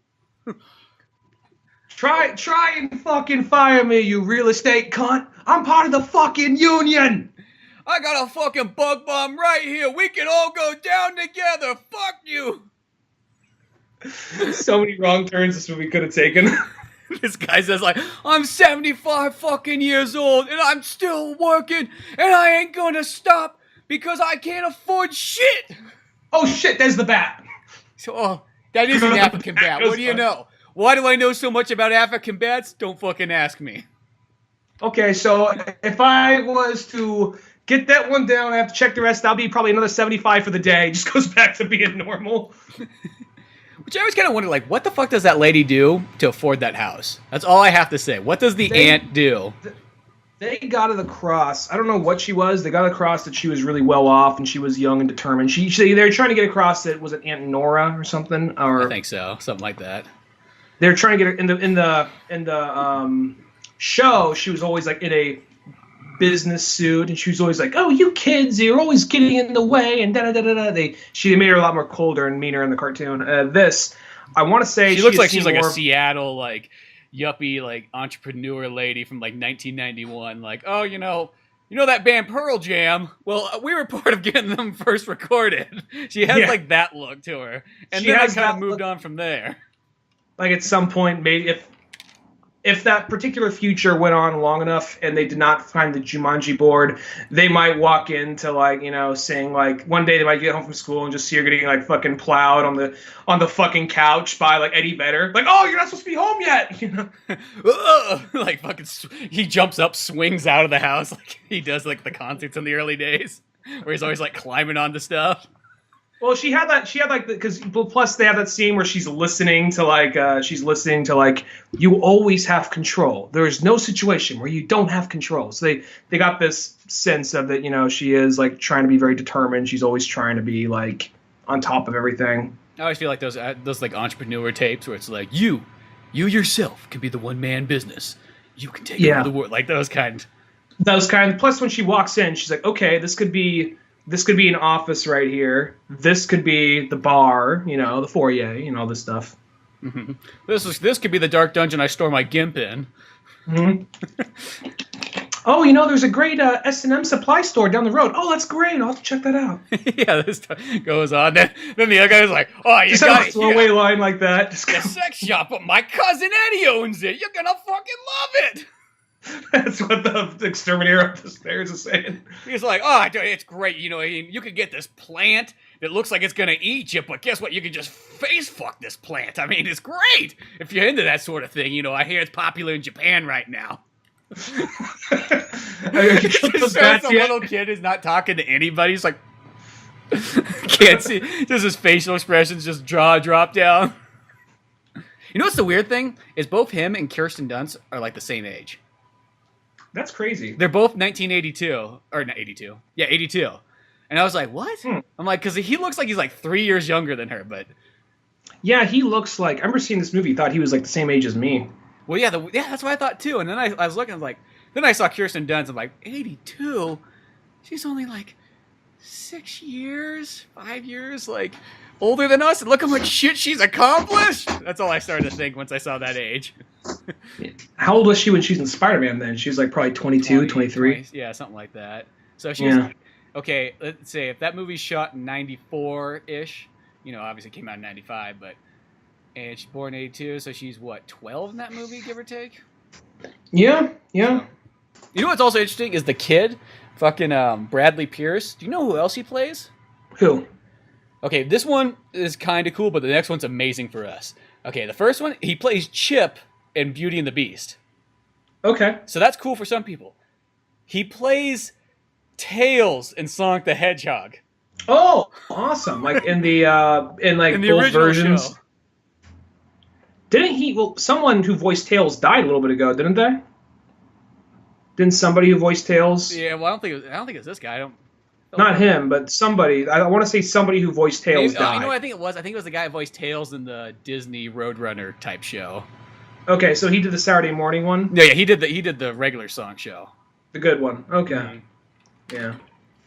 Try and fucking fire me, you real estate cunt. I'm part of the fucking union. I got a fucking bug bomb right here. We can all go down together. Fuck you. So many wrong turns this movie could have taken. This guy says like, I'm 75 fucking years old and I'm still working and I ain't gonna stop because I can't afford shit. Oh shit, there's the bat. So, that is an African bat. What do you know? Why do I know so much about African bats? Don't fucking ask me. Okay, so if I was to get that one down, I have to check the rest. That'll be probably another 75 for the day. Just goes back to being normal. Which I always kind of wonder, like, what the fuck does that lady do to afford that house? That's all I have to say. What does the aunt do? They got it across. I don't know what she was. They got across that she was really well off and she was young and determined. They're trying to get across that, was it Aunt Nora or something? Or I think so, something like that. They're trying to get her in the show. She was always like in a business suit, and she was always like, "Oh, you kids, you're always getting in the way," and da da da da. She made her a lot more colder and meaner in the cartoon. I want to say she looks like she's like a Seattle like yuppie like entrepreneur lady from like 1991. Like, oh, you know that band Pearl Jam? Well, we were part of getting them first recorded. She has like that look to her, and then I kind of moved on from there. Like at some point, maybe if that particular future went on long enough and they did not find the Jumanji board, they might walk into like, saying like one day they might get home from school and just see her getting like fucking plowed on the fucking couch by like Eddie Vedder. Like, oh, you're not supposed to be home yet, Like fucking, he jumps up, swings out of the house like he does like the concerts in the early days, where he's always like climbing onto stuff. Well, she had because plus they have that scene where she's listening to like you always have control. There is no situation where you don't have control. So they got this sense of that, she is like trying to be very determined. She's always trying to be like on top of everything. I always feel like those like entrepreneur tapes where it's like you yourself can be the one man business. You can take over the world. Like those kind. Plus, when she walks in, she's like, okay, this could be an office right here. This could be the bar, the foyer, all this stuff. Mm-hmm. This could be the dark dungeon I store my gimp in. Mm-hmm. Oh, there's a great S&M supply store down the road. Oh, that's great. I'll have to check that out. Yeah, this goes on. Then the other guy's like, oh, you got a throwaway line like that. Just a sex shop, but my cousin Eddie owns it. You're gonna fucking love it. That's what the exterminator up the stairs is saying. He's like, oh, it's great. You could get this plant that looks like it's going to eat you, but guess what? You can just face fuck this plant. I mean, it's great. If you're into that sort of thing, I hear it's popular in Japan right now. Some little kid is not talking to anybody. He's like, can't see. Just his facial expressions, just jaw drop down. What's the weird thing? Is both him and Kirsten Dunst are like the same age. That's crazy. They're both 1982. Or not 82. Yeah, 82. And I was like, what? I'm like, because he looks like he's like 3 years younger than her, but... Yeah, he looks like... I remember seeing this movie, thought he was like the same age as me. Well, yeah, that's what I thought too. And then I was looking, I was like... Then I saw Kirsten Dunst, I'm like, 82? She's only like 6 years, 5 years, like, older than us. And look how much shit she's accomplished! That's all I started to think once I saw that age. How old was she when she's in Spider-Man then? She was like probably 22, 23? 20, yeah, something like that. So she's... Yeah. Okay, let's say if that movie's shot in 94-ish, you know, obviously it came out in 95, but... And she's born in 82, so she's, what, 12 in that movie, give or take? Yeah. So, you know what's also interesting is the kid, fucking Bradley Pierce. Do you know who else he plays? Who? Okay, this one is kind of cool, but the next one's amazing for us. Okay, the first one, he plays Chip in Beauty and the Beast. Okay. So that's cool for some people. He plays Tails in Sonic the Hedgehog. Oh, awesome! Like in the both versions. Show. Didn't he? Well, someone who voiced Tails died a little bit ago, didn't they? Didn't somebody who voiced Tails? Yeah, well, I don't think it's this guy. I don't. Not him, but somebody. I want to say somebody who voiced Tails died. You know what I think it was? I think it was the guy who voiced Tails in the Disney Roadrunner type show. Okay, so he did the Saturday morning one. Yeah, he did the regular song show. The good one. Okay. Mm-hmm. Yeah.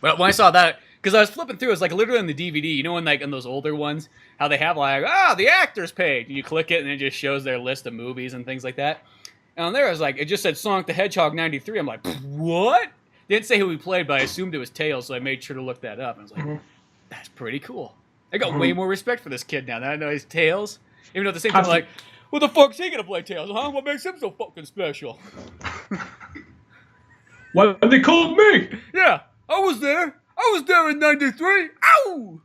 But when I saw that, because I was flipping through, it's like literally on the DVD. You know, when like in those older ones, how they have like the actors page, and you click it and it just shows their list of movies and things like that. And on there, I was like, it just said Sonic the Hedgehog '93. I'm like, what? Didn't say who he played, but I assumed it was Tails, so I made sure to look that up. And I was like, that's pretty cool. I got way more respect for this kid now that I know he's Tails. Even though at the same time, I'm like, what the fuck's he gonna play Tails, huh? What makes him so fucking special? What they called me? Yeah, I was there. I was there in '93. Ow!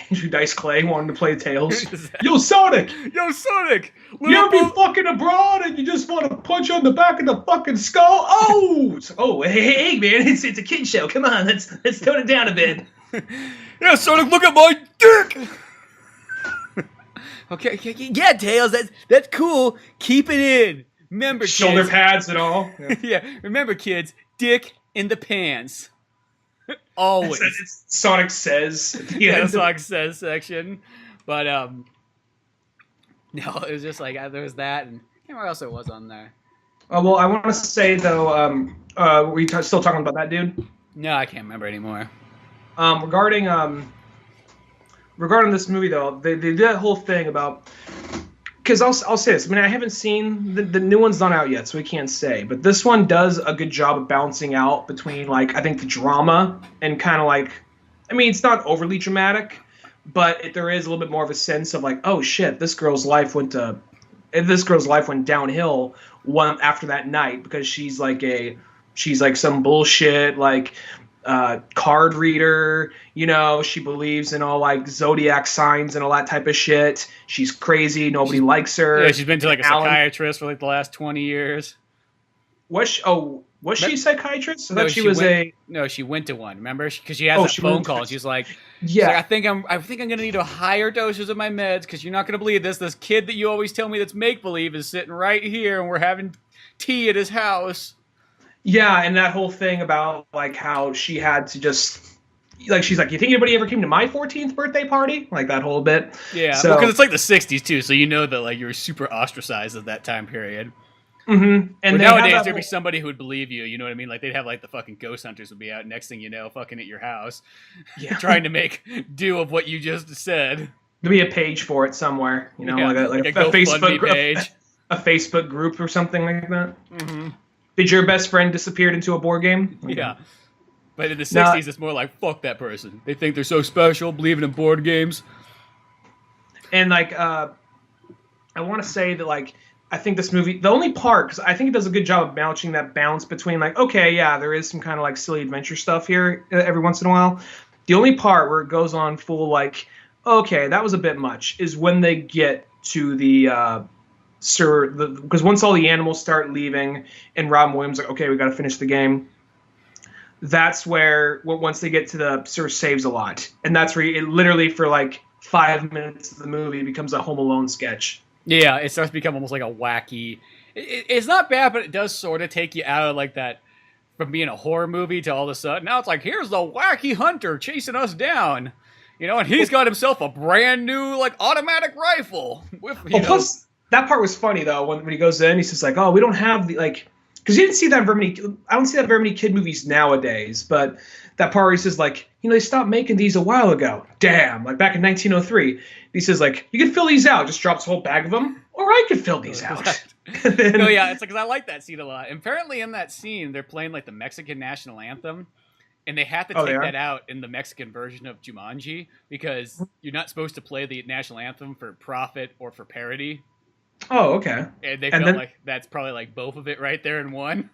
Andrew Dice Clay wanted to play Tails. Yo, Sonic! Yo, Sonic! You ever be fucking abroad and you just want to punch on the back of the fucking skull? Oh, hey, man, it's a kid show. Come on, let's tone it down a bit. Yeah, Sonic, look at my dick! Okay, yeah, Tails, that's cool. Keep it in. Remember, shoulder kids. pads and all. Yeah, remember, kids, dick in the pants. Always. It's Sonic Says. Yeah, Sonic Says section. But, no, it was just like, there was that, and I can't remember what else there was on there. Well, I want to say, though, were you still talking about that dude? No, I can't remember anymore. Regarding this movie, though, they did that whole thing about... Because I'll say this. I mean, I haven't seen... The new one's not out yet, so we can't say. But this one does a good job of balancing out between, like, I think the drama and kind of like... I mean, it's not overly dramatic, but there is a little bit more of a sense of like, oh shit, this girl's life went downhill after that night because she's like some bullshit like card reader, you know, she believes in all like zodiac signs and all that type of shit. She's crazy, nobody likes her. Yeah, she's been to like a psychiatrist for like the last 20 years. Was she a psychiatrist? I thought she went to one. Remember, because she had that phone call. She's like, yeah, I think I'm gonna need a higher doses of my meds because you're not gonna believe this. This kid that you always tell me that's make believe is sitting right here, and we're having tea at his house. Yeah, and that whole thing about like how she had to just like she's like, you think anybody ever came to my 14th birthday party? Like that whole bit. Yeah, because it's like the 60s too, so you know that like you were super ostracized at that time period. Mm-hmm. And nowadays there'd be somebody who would believe you. You know what I mean? Like they'd have like the fucking ghost hunters would be out. Next thing you know, fucking at your house, trying to make do of what you just said. There'd be a page for it somewhere. You know, like a Facebook page, a Facebook group or something like that. Mm-hmm. Did your best friend disappeared into a board game? Okay. Yeah. But in the 60s, it's more like, fuck that person. They think they're so special, believing in board games. And, like, I want to say that, like, I think this movie, the only part, because I think it does a good job of balancing that balance between, like, okay, yeah, there is some kind of, like, silly adventure stuff here every once in a while. The only part where it goes on full, like, okay, that was a bit much, is when they get to because once all the animals start leaving and Robin Williams like, okay, we got to finish the game. That's where once they get to the Sir Saves a Lot, and that's where it literally for like 5 minutes of the movie becomes a Home Alone sketch. Yeah, it starts to become almost like a wacky. It's not bad, but it does sort of take you out of like that from being a horror movie to all of a sudden now it's like, here's the wacky hunter chasing us down, you know, and he's got himself a brand new like automatic rifle. With, plus that part was funny though when he goes in, he says like, oh, we don't have the like, because you didn't see that very many. I don't see that very many kid movies nowadays, but that part where he says like, you know, they stopped making these a while ago. Damn, like back in 1903. He says like, you can fill these out. Just drops a whole bag of them, or I could fill these out. Then, no, yeah, it's like, 'cause I like that scene a lot. And apparently in that scene, they're playing like the Mexican national anthem, and they have to take that out in the Mexican version of Jumanji because you're not supposed to play the national anthem for profit or for parody. Oh, okay. And they felt like that's probably like both of it right there in one.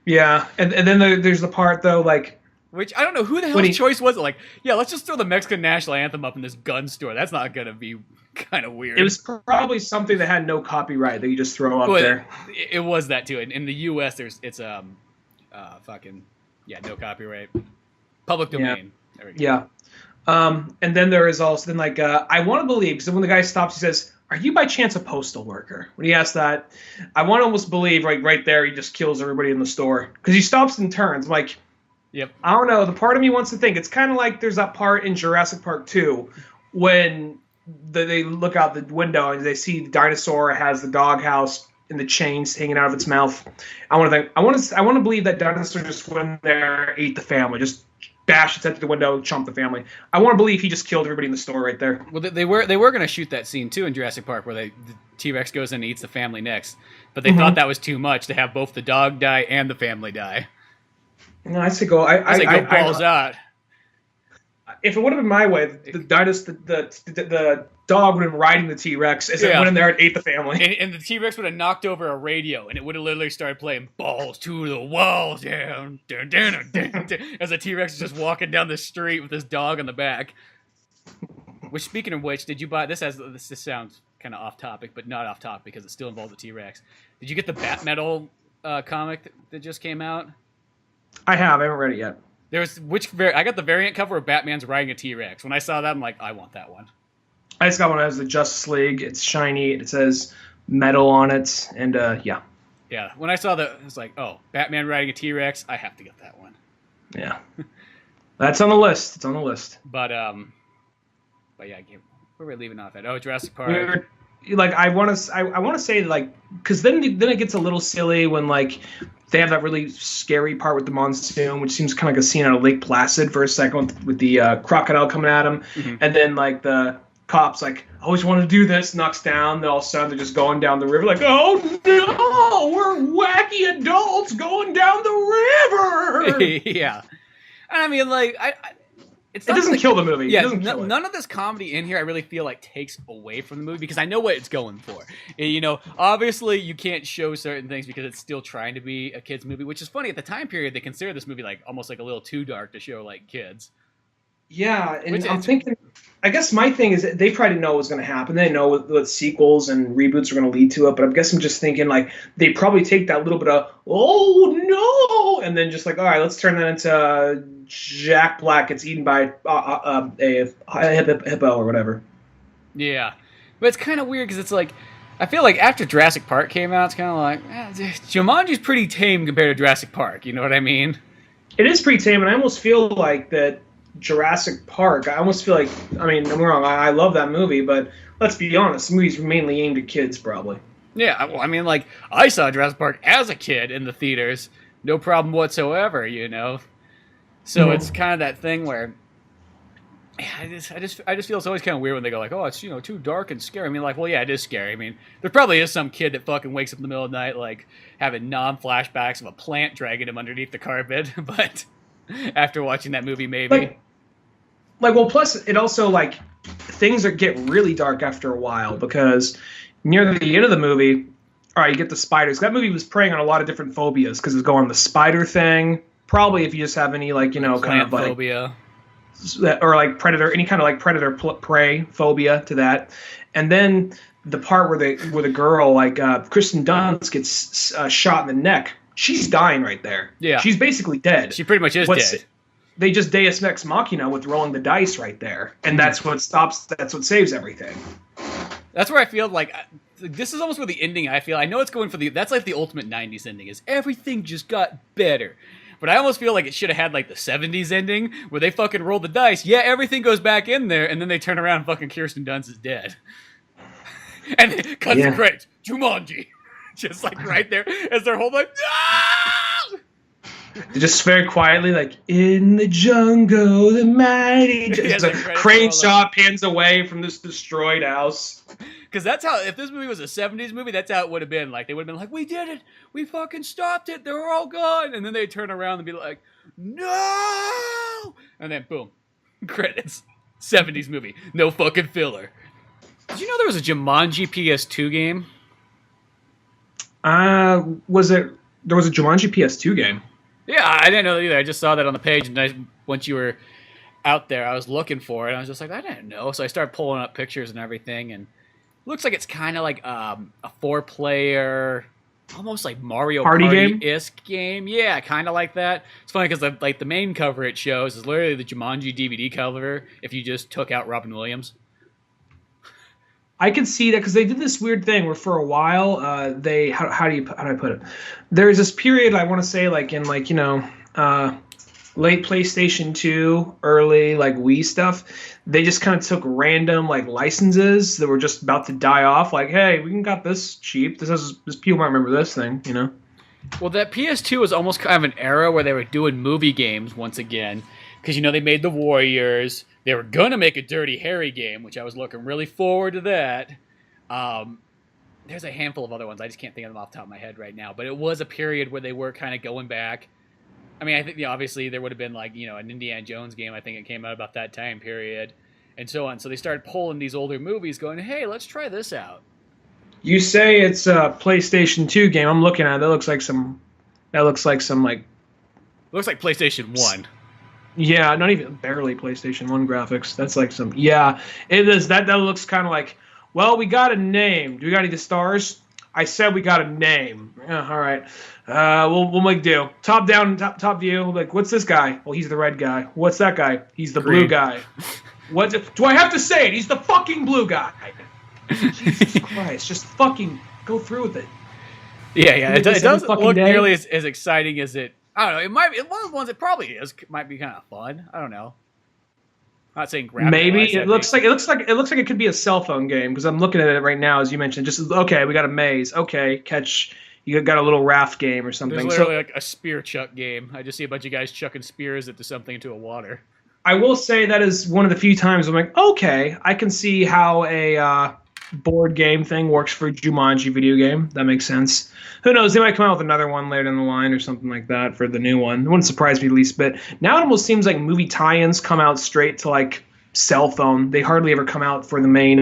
Yeah, and then there's the part though, like, which I don't know who the hell's choice was it. Like, yeah, let's just throw the Mexican national anthem up in this gun store. That's not gonna be kind of weird. It was probably something that had no copyright that you just throw up there. It was that too. In the U.S., it's fucking no copyright, public domain. Yeah. There we go. Yeah. And then there is also like I want to believe, because when the guy stops, he says, "Are you by chance a postal worker?" When he asks that, I want to almost believe right there he just kills everybody in the store because he stops and turns. I'm like, yep. I don't know. The part of me wants to think it's kind of like there's that part in Jurassic Park 2 when they look out the window and they see the dinosaur has the doghouse and the chains hanging out of its mouth. I want to believe that dinosaur just went there, ate the family, just bashed its head through the window, chomped the family. I want to believe he just killed everybody in the store right there. Well, they were going to shoot that scene too in Jurassic Park where the T-Rex goes in and eats the family next, but they thought that was too much to have both the dog die and the family die. No, I say go. I say go balls out. If it would have been my way, the dog would have been riding the T-Rex as it went in there and ate the family. And the T-Rex would have knocked over a radio, and it would have literally started playing "Balls to the Wall" down, as the T-Rex is just walking down the street with this dog on the back. Which, speaking of which, did you buy this? This sounds kind of off topic, but not off topic because it still involves the T-Rex. Did you get the Bat Metal comic that just came out? I haven't read it yet. I got the variant cover of Batman's riding a T-Rex. When I saw that, I'm like, I want that one. I just got one that has the Justice League. It's shiny. It says metal on it, and yeah. Yeah, when I saw that, I was like, oh, Batman riding a T-Rex. I have to get that one. Yeah, that's on the list. It's on the list. But yeah, where were we leaving off at? Oh, Jurassic Park. I want to say like, because then it gets a little silly when like they have that really scary part with the monsoon, which seems kind of like a scene out of Lake Placid for a second with the crocodile coming at him, and then like the cops like, I always wanted to do this, knocks down, then all of a sudden they're just going down the river like, oh no, we're wacky adults going down the river. Yeah, and I mean like it doesn't kill the movie. Yeah, it doesn't kill it. None of this comedy in here I really feel like takes away from the movie because I know what it's going for. You know, obviously you can't show certain things because it's still trying to be a kids movie, which is funny. At the time period, they consider this movie like almost like a little too dark to show like kids. Yeah, and I'm thinking, I guess my thing is they probably didn't know what was going to happen. They didn't know what sequels and reboots were going to lead to it, but I guess I'm just thinking like they probably take that little bit of, oh no, and then just like, all right, let's turn that into Jack Black gets eaten by a hippo or whatever. Yeah, but it's kind of weird because it's like, I feel like after Jurassic Park came out, it's kind of like, Jumanji's pretty tame compared to Jurassic Park, you know what I mean? It is pretty tame, and I almost feel like that Jurassic Park, I almost feel like, I mean, I'm wrong, I love that movie, but let's be honest, the movie's mainly aimed at kids, probably. Yeah, well, I mean, like, I saw Jurassic Park as a kid in the theaters, no problem whatsoever, you know? So it's kind of that thing where, I just feel it's always kind of weird when they go like, oh, it's, you know, too dark and scary. I mean, like, well, yeah, it is scary. I mean, there probably is some kid that fucking wakes up in the middle of the night, like, having non-flashbacks of a plant dragging him underneath the carpet, but after watching that movie, maybe. Well, plus it also like things get really dark after a while because near the end of the movie, all right, you get the spiders. That movie was preying on a lot of different phobias because it's going on the spider thing. Probably if you just have any like, you know, kind of like phobia or like predator, any kind of like predator prey phobia to that. And then the part where the girl like Kristen Dunst gets shot in the neck. She's dying right there. Yeah, she's basically dead. She pretty much is dead. They just Deus Ex Machina with rolling the dice right there, and that's what stops. That's what saves everything. That's where I feel like this is almost where the ending, I feel. I know it's going for that's like the ultimate 90s ending, is everything just got better. But I almost feel like it should have had like the 70s ending where they fucking roll the dice. Yeah, everything goes back in there, and then they turn around and fucking Kirsten Dunst is dead. And it cuts the credits. Jumanji. Just like right there as they're holding like, no! They just very quietly, like, in the jungle, the mighty. Just a crane shot pans away from this destroyed house. Because that's how, if this movie was a 70s movie, that's how it would have been. Like, they would have been like, we did it. We fucking stopped it. They're all gone. And then they'd turn around and be like, no! And then, boom. Credits. 70s movie. No fucking filler. Did you know there was a Jumanji PS2 game? There was a Jumanji PS2 game? Yeah, I didn't know that either. I just saw that on the page, and once you were out there, I was looking for it, and I was just like, I didn't know. So I started pulling up pictures and everything, and it looks like it's kind of like a 4-player, almost like Mario Party-esque game. Yeah, kind of like that. It's funny because the main cover it shows is literally the Jumanji DVD cover if you just took out Robin Williams. I could see that because they did this weird thing where for a while they how do I put it? There's this period I want to say like in like late PlayStation 2, early like Wii stuff. They just kind of took random like licenses that were just about to die off. Like, hey, we got this cheap. This people might remember this thing, you know. Well, that PS2 was almost kind of an era where they were doing movie games once again because they made the Warriors. They were going to make a Dirty Harry game, which I was looking really forward to that. There's a handful of other ones. I just can't think of them off the top of my head right now. But it was a period where they were kind of going back. I mean, I think obviously there would have been like, an Indiana Jones game. I think it came out about that time period and so on. So they started pulling these older movies going, hey, let's try this out. You say it's a PlayStation 2 game. I'm looking at it. That looks like some Looks like PlayStation 1. Yeah, not even barely PlayStation 1 graphics. That's like some... Yeah, it is. That looks kind of like, well, we got a name. Do we got any stars? I said we got a name. Yeah, all right. We'll make do. Top down, top view. Like, what's this guy? Well, he's the red guy. What's that guy? He's the blue guy. Do I have to say it? He's the fucking blue guy. Jesus Christ. Just fucking go through with it. Yeah. It doesn't look nearly as exciting as it... I don't know. It might be one of the ones it probably is. Might be kind of fun. I don't know. I'm not saying graphic. Maybe it looks like it could be a cell phone game because I'm looking at it right now as you mentioned. Just okay, we got a maze. Okay, catch. You got a little raft game or something. There's literally like a spear chuck game. I just see a bunch of guys chucking spears into something into a water. I will say that is one of the few times I'm like, okay, I can see how a board game thing works for a Jumanji video game. That makes sense. Who knows? They might come out with another one later in the line or something like that for the new one. It wouldn't surprise me the least bit. Now it almost seems like movie tie-ins come out straight to like cell phone. They hardly ever come out for the main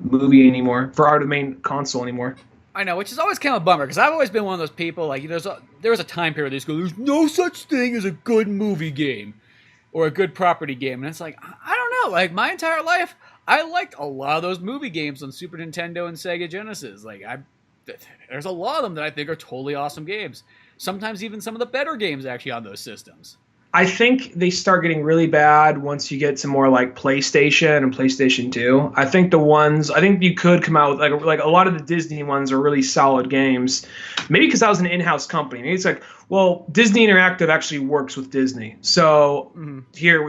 movie anymore, for the main console anymore. I know, which is always kind of a bummer because I've always been one of those people like there was a time period where they just go, there's no such thing as a good movie game or a good property game, and it's like I don't know. Like my entire life, I liked a lot of those movie games on Super Nintendo and Sega Genesis. Like there's a lot of them that I think are totally awesome games. Sometimes even some of the better games actually on those systems. I think they start getting really bad once you get to more like PlayStation and PlayStation 2. I think you could come out with like a lot of the Disney ones are really solid games. Maybe because I was an in-house company. Maybe it's like, well, Disney Interactive actually works with Disney. So here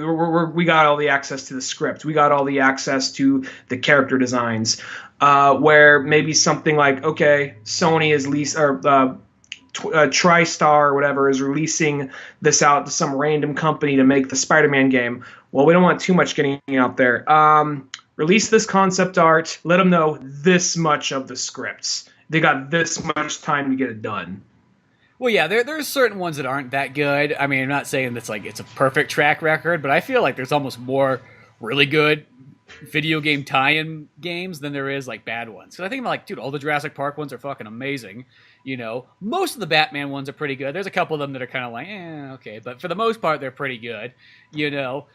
we got all the access to the script. We got all the access to the character designs. Where maybe something like, okay, Sony is TriStar or whatever is releasing this out to some random company to make the Spider-Man game. Well, we don't want too much getting out there. Release this concept art. Let them know this much of the scripts. They got this much time to get it done. Well, yeah, there's certain ones that aren't that good. I mean, I'm not saying that's like it's a perfect track record, but I feel like there's almost more really good video game tie-in games than there is like bad ones. Because I think I'm like, dude, all the Jurassic Park ones are fucking amazing. Most of the Batman ones are pretty good. There's a couple of them that are kind of like, okay, but for the most part, they're pretty good. Well,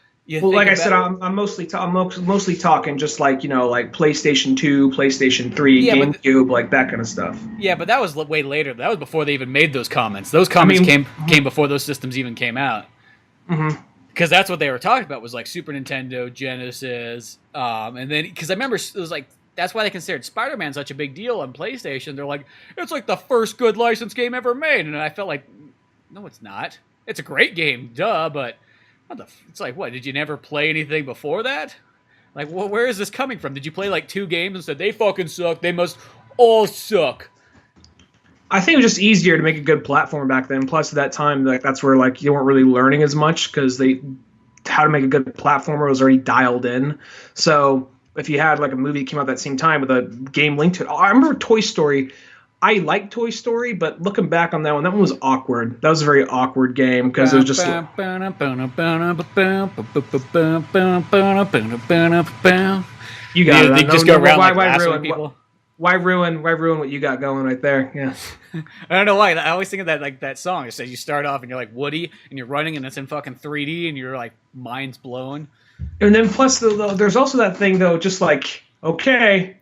like I said, I'm mostly talking just like like PlayStation 2, PlayStation 3, GameCube, like that kind of stuff. Yeah, but that was way later. That was before they even made those comments. Those comments came before those systems even came out. Mm-hmm. Because that's what they were talking about was like Super Nintendo, Genesis, and then because I remember it was like that's why they considered Spider-Man such a big deal on PlayStation. They're like, it's like the first good licensed game ever made. And I felt like, no, it's not. It's a great game, duh, but it's like, what, did you never play anything before that? Like, well, where is this coming from? Did you play like 2 games and said, they fucking suck, they must all suck? I think it was just easier to make a good platform back then. Plus, at that time, like that's where like you weren't really learning as much because how to make a good platformer was already dialed in. So if you had like a movie that came out that same time with a game linked to it, I remember Toy Story. I like Toy Story, but looking back on that one was awkward. That was a very awkward game because it was just. You got it. They just go around like blasting people. Why ruin what you got going right there? Yeah. I don't know why. I always think of that song. It says you start off and you're like Woody and you're running and it's in fucking 3D and you're like mind's blown. And then plus there's also that thing though, just like, okay,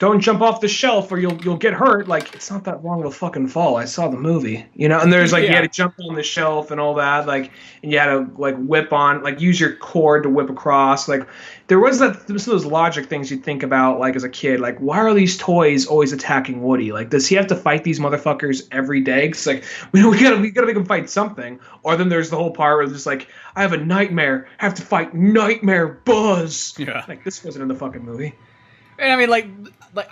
don't jump off the shelf or you'll get hurt. Like, it's not that long of a fucking fall. I saw the movie, and there's like, you had to jump on the shelf and all that, like, and you had to like whip on, like use your cord to whip across. Like there was some of those logic things you'd think about like as a kid, like why are these toys always attacking Woody? Like, does he have to fight these motherfuckers every day? Cause like, we gotta make him fight something. Or then there's the whole part where it's just like, I have a nightmare, have to fight Nightmare Buzz. Yeah. Like this wasn't in the fucking movie. And I mean, like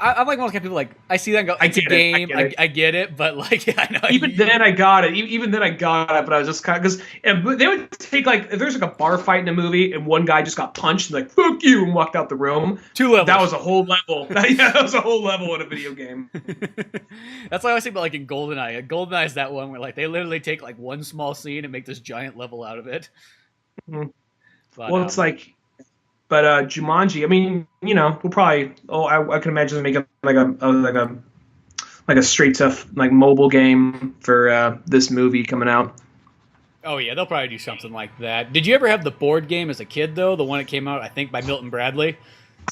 I'm like one of those kind of people. Like I see that and go, it's a game. I get it, but like I know. Even then, I got it. Even then, I got it. But I was just kind of because they would take like if there's like a bar fight in a movie and one guy just got punched and like fuck you and walked out the room. 2 levels. That was a whole level. That was a whole level in a video game. That's why I always think about like in GoldenEye. GoldenEye is that one where like they literally take like one small scene and make this giant level out of it. Mm-hmm. But, well, it's like. But Jumanji, I mean, we'll probably. I can imagine making like a straight tough like mobile game for this movie coming out. Oh yeah, they'll probably do something like that. Did you ever have the board game as a kid though? The one that came out, I think, by Milton Bradley.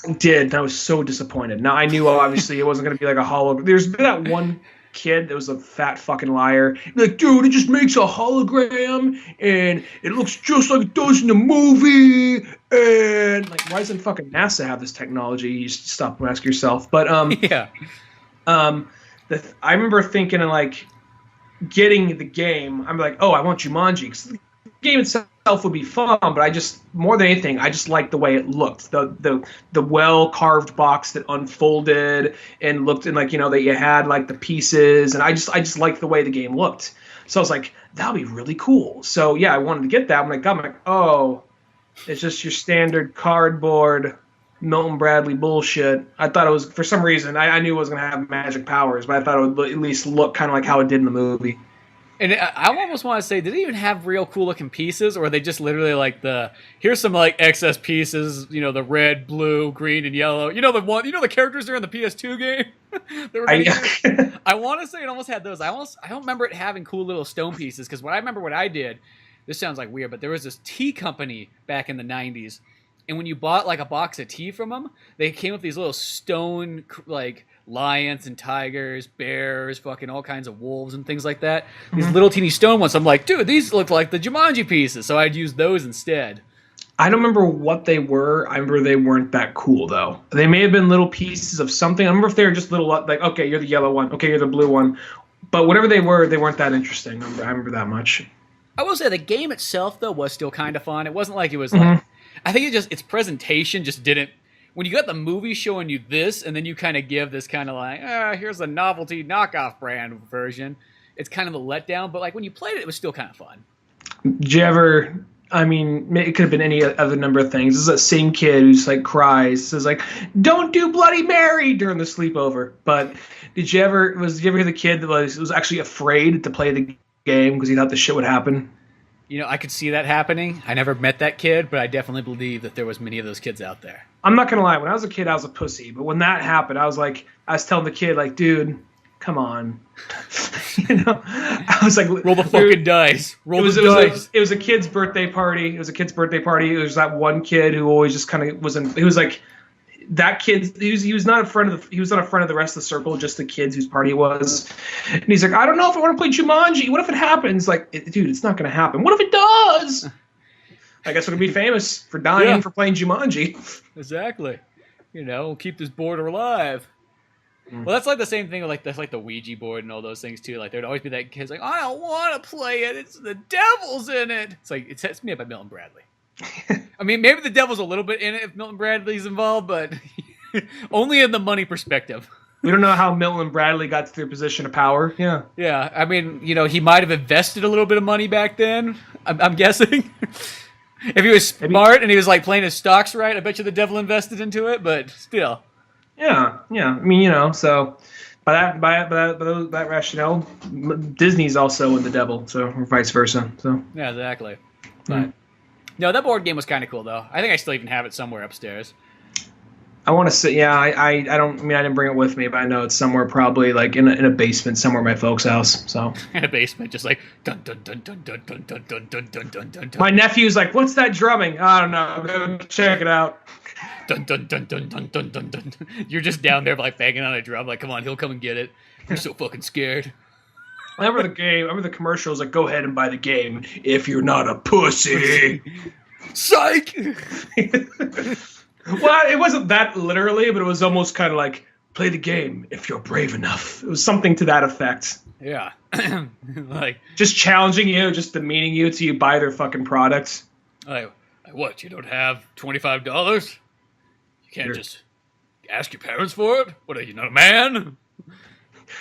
I did. And I was so disappointed. Now I knew obviously it wasn't going to be like a hologram. There's been that one kid that was a fat fucking liar. Like, dude, it just makes a hologram and it looks just like it does in the movie. And like, why doesn't fucking NASA have this technology? You just stop and ask yourself. But yeah. I remember thinking of like getting the game. I'm like, oh, I want Jumanji. 'Cause the game itself would be fun, but I just more than anything, I just liked the way it looked. The well carved box that unfolded and looked and like that you had like the pieces, and I just liked the way the game looked. So I was like, that'll be really cool. So yeah, I wanted to get that. I'm like, oh, it's just your standard cardboard Milton Bradley bullshit. I thought it was, for some reason, I knew it was going to have magic powers, but I thought it would at least look kind of like how it did in the movie. And I almost want to say, did they even have real cool looking pieces, or are they just literally like here's some like excess pieces, the red, blue, green, and yellow. The characters are in the PS2 game. I want to say it almost had those. I don't remember it having cool little stone pieces, because I remember what I did. This sounds like weird, but there was this tea company back in the 90s, and when you bought like a box of tea from them, they came with these little stone like lions and tigers, bears, fucking all kinds of wolves and things like that. These little teeny stone ones. I'm like, dude, these look like the Jumanji pieces, so I'd use those instead. I don't remember what they were. I remember they weren't that cool though. They may have been little pieces of something. I remember if they were just little, like, okay, you're the yellow one, okay, you're the blue one. But whatever they were, they weren't that interesting. I remember that much. I will say the game itself though was still kind of fun. It wasn't like it was like, I think its presentation just didn't. When you got the movie showing you this, and then you kind of give this kind of like, here's a novelty knockoff brand version, it's kind of a letdown. But like when you played it, it was still kind of fun. Did you ever? I mean, it could have been any other number of things. This is that same kid who's like cries, says like, "Don't do Bloody Mary" during the sleepover. But did you ever hear the kid that was actually afraid to play the game because he thought the shit would happen? I could see that happening. I never met that kid, but I definitely believe that there was many of those kids out there. I'm not gonna lie. When I was a kid, I was a pussy. But when that happened, I was telling the kid, like, dude, come on. I was like, roll the fucking dice. Roll the dice. It was a kid's birthday party. It was that one kid who always just kind of he was like, that kid, he was not a friend of the rest of the circle, just the kids whose party it was. And he's like, I don't know if I want to play Jumanji. What if it happens? Like, dude, it's not going to happen. What if it does? I guess we're going to be famous for dying for playing Jumanji. Exactly. You know, we'll keep this board alive. Well, that's like the same thing with that's like the Ouija board and all those things too. Like there'd always be that kid's like, I don't want to play it. It's the devil's in it. It's like it sets me up by Milton Bradley. I mean, maybe the devil's a little bit in it if Milton Bradley's involved, but only in the money perspective. We don't know how Milton Bradley got to their position of power. Yeah. Yeah, I mean, you know, he might have invested a little bit of money back then. I'm guessing. If he was smart and he was like playing his stocks right, I bet you the devil invested into it. But still. Yeah. I mean, you know, so by that rationale, Disney's also in the devil, so or vice versa. So yeah, exactly. But no, that board game was kind of cool though. I think I still even have it somewhere upstairs. I want to say, yeah, I don't. I mean, I didn't bring it with me, but I know it's somewhere, probably like in a basement somewhere at my folks' house. So in a basement, just like dun dun dun dun dun dun dun dun dun dun dun dun. My nephew's like, "What's that drumming?" I don't know. Go check it out. Dun dun dun dun dun dun dun dun. You're just down there like banging on a drum, like, come on, he'll come and get it. You're so fucking scared. I remember the game. I remember the commercials. Like, go ahead and buy the game if you're not a pussy. Psych. Well, it wasn't that literally, but it was almost kind of like, play the game if you're brave enough. It was something to that effect. Yeah. Like just challenging you, just demeaning you till you buy their fucking products. Like what? You don't have $25? You can't just ask your parents for it? What are you, not a man?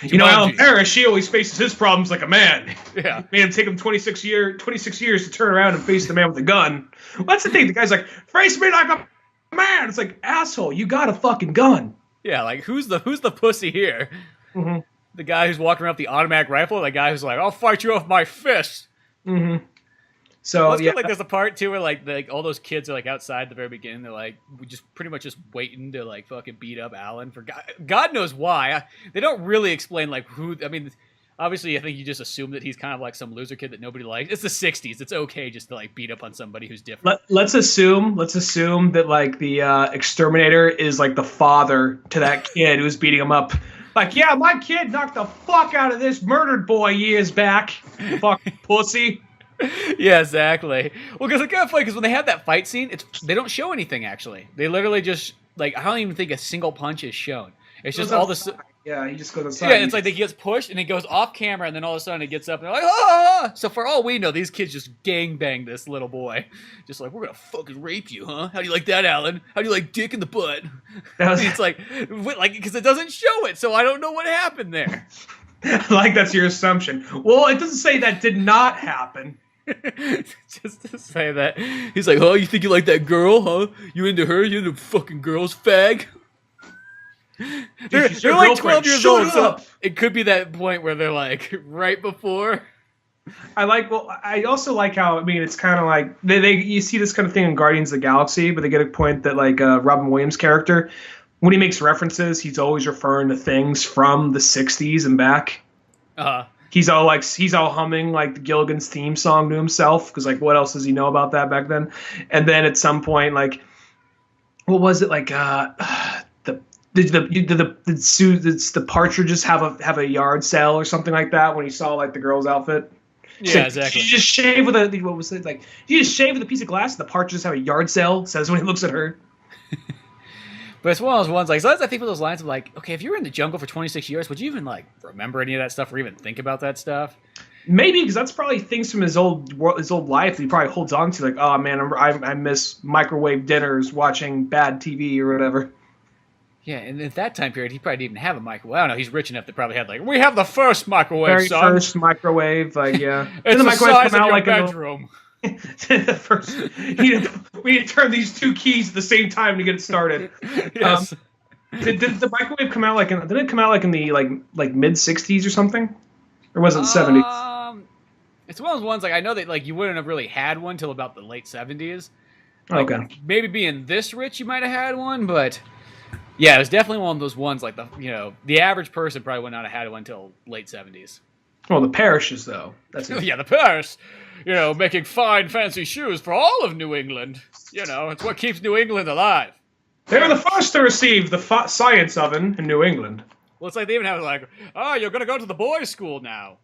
You know, Alan Parrish, he always faces his problems like a man. Yeah. Made him take him 26 years to turn around and face the man with a gun. Well, that's the thing. The guy's like, face me like a man. It's like, asshole, you got a fucking gun. Yeah, like who's the pussy here? Mm-hmm. The guy who's walking around with the automatic rifle, or the guy who's like, I'll fight you off my fist. Mm-hmm. So yeah, like there's a part too where like all those kids are like outside at the very beginning. They're like just pretty much just waiting to like fucking beat up Alan for God knows why. They don't really explain like who. I mean, obviously, I think you just assume that he's kind of like some loser kid that nobody likes. It's the '60s. It's okay just to like beat up on somebody who's different. Let's assume that like the exterminator is like the father to that kid who's beating him up. Like, yeah, my kid knocked the fuck out of this murdered boy years back. Fucking pussy. Yeah, exactly. Well, because it's kind of funny because when they have that fight scene, they don't show anything actually. They literally just like I don't even think a single punch is shown. It's just all this. Yeah, he just goes outside. Yeah, it's like he gets pushed and he goes off camera, and then all of a sudden he gets up and they're like, ah! So for all we know, these kids just gangbang this little boy. Just like, we're gonna fucking rape you, huh? How do you like that, Alan? How do you like dick in the butt? It's like because it doesn't show it, so I don't know what happened there. Like that's your assumption. Well, it doesn't say that did not happen. Just to say that. He's like, oh, you think you like that girl, huh? You into her? You into fucking girls, fag? They're like 12 years old, so it could be that point where they're like right before. I also like how, I mean, it's kind of like you see this kind of thing in Guardians of the Galaxy, but they get a point that like Robin Williams' character, when he makes references, he's always referring to things from the 60s and back. He's all humming like the Gilligan's theme song to himself because like what else does he know about that back then? And then at some point, like, what was it like? The partridges have a yard sale or something like that when he saw like the girl's outfit. Yeah, exactly. You just shave with what was it like? You just shave with a piece of glass. And the partridges have a yard sale. Says when he looks at her. But it's one of those ones, like, sometimes I think with those lines of, like, okay, if you were in the jungle for 26 years, would you even, like, remember any of that stuff or even think about that stuff? Maybe, because that's probably things from his old life that he probably holds on to, like, oh, man, I miss microwave dinners, watching bad TV or whatever. Yeah, and at that time period, he probably didn't even have a microwave. I don't know, he's rich enough to probably have, like, we have the first microwave, son. First microwave, like, yeah. It's the microwave size come out, of your like, bedroom. First, we need to turn these two keys at the same time to get it started. Yes. Did the microwave come out did it come out like in the like mid 60s or something, or was it 70s? It's one of those ones like I know that like you wouldn't have really had one till about the late 70s. Like, okay. Maybe being this rich, you might have had one, but yeah, it was definitely one of those ones like the average person probably would not have had one until late 70s. Well, the parishes though. That's it. Yeah, the parish. Making fine, fancy shoes for all of New England. It's what keeps New England alive. They were the first to receive the science oven in New England. Well, it's like they even have like, you're going to go to the boys' school now.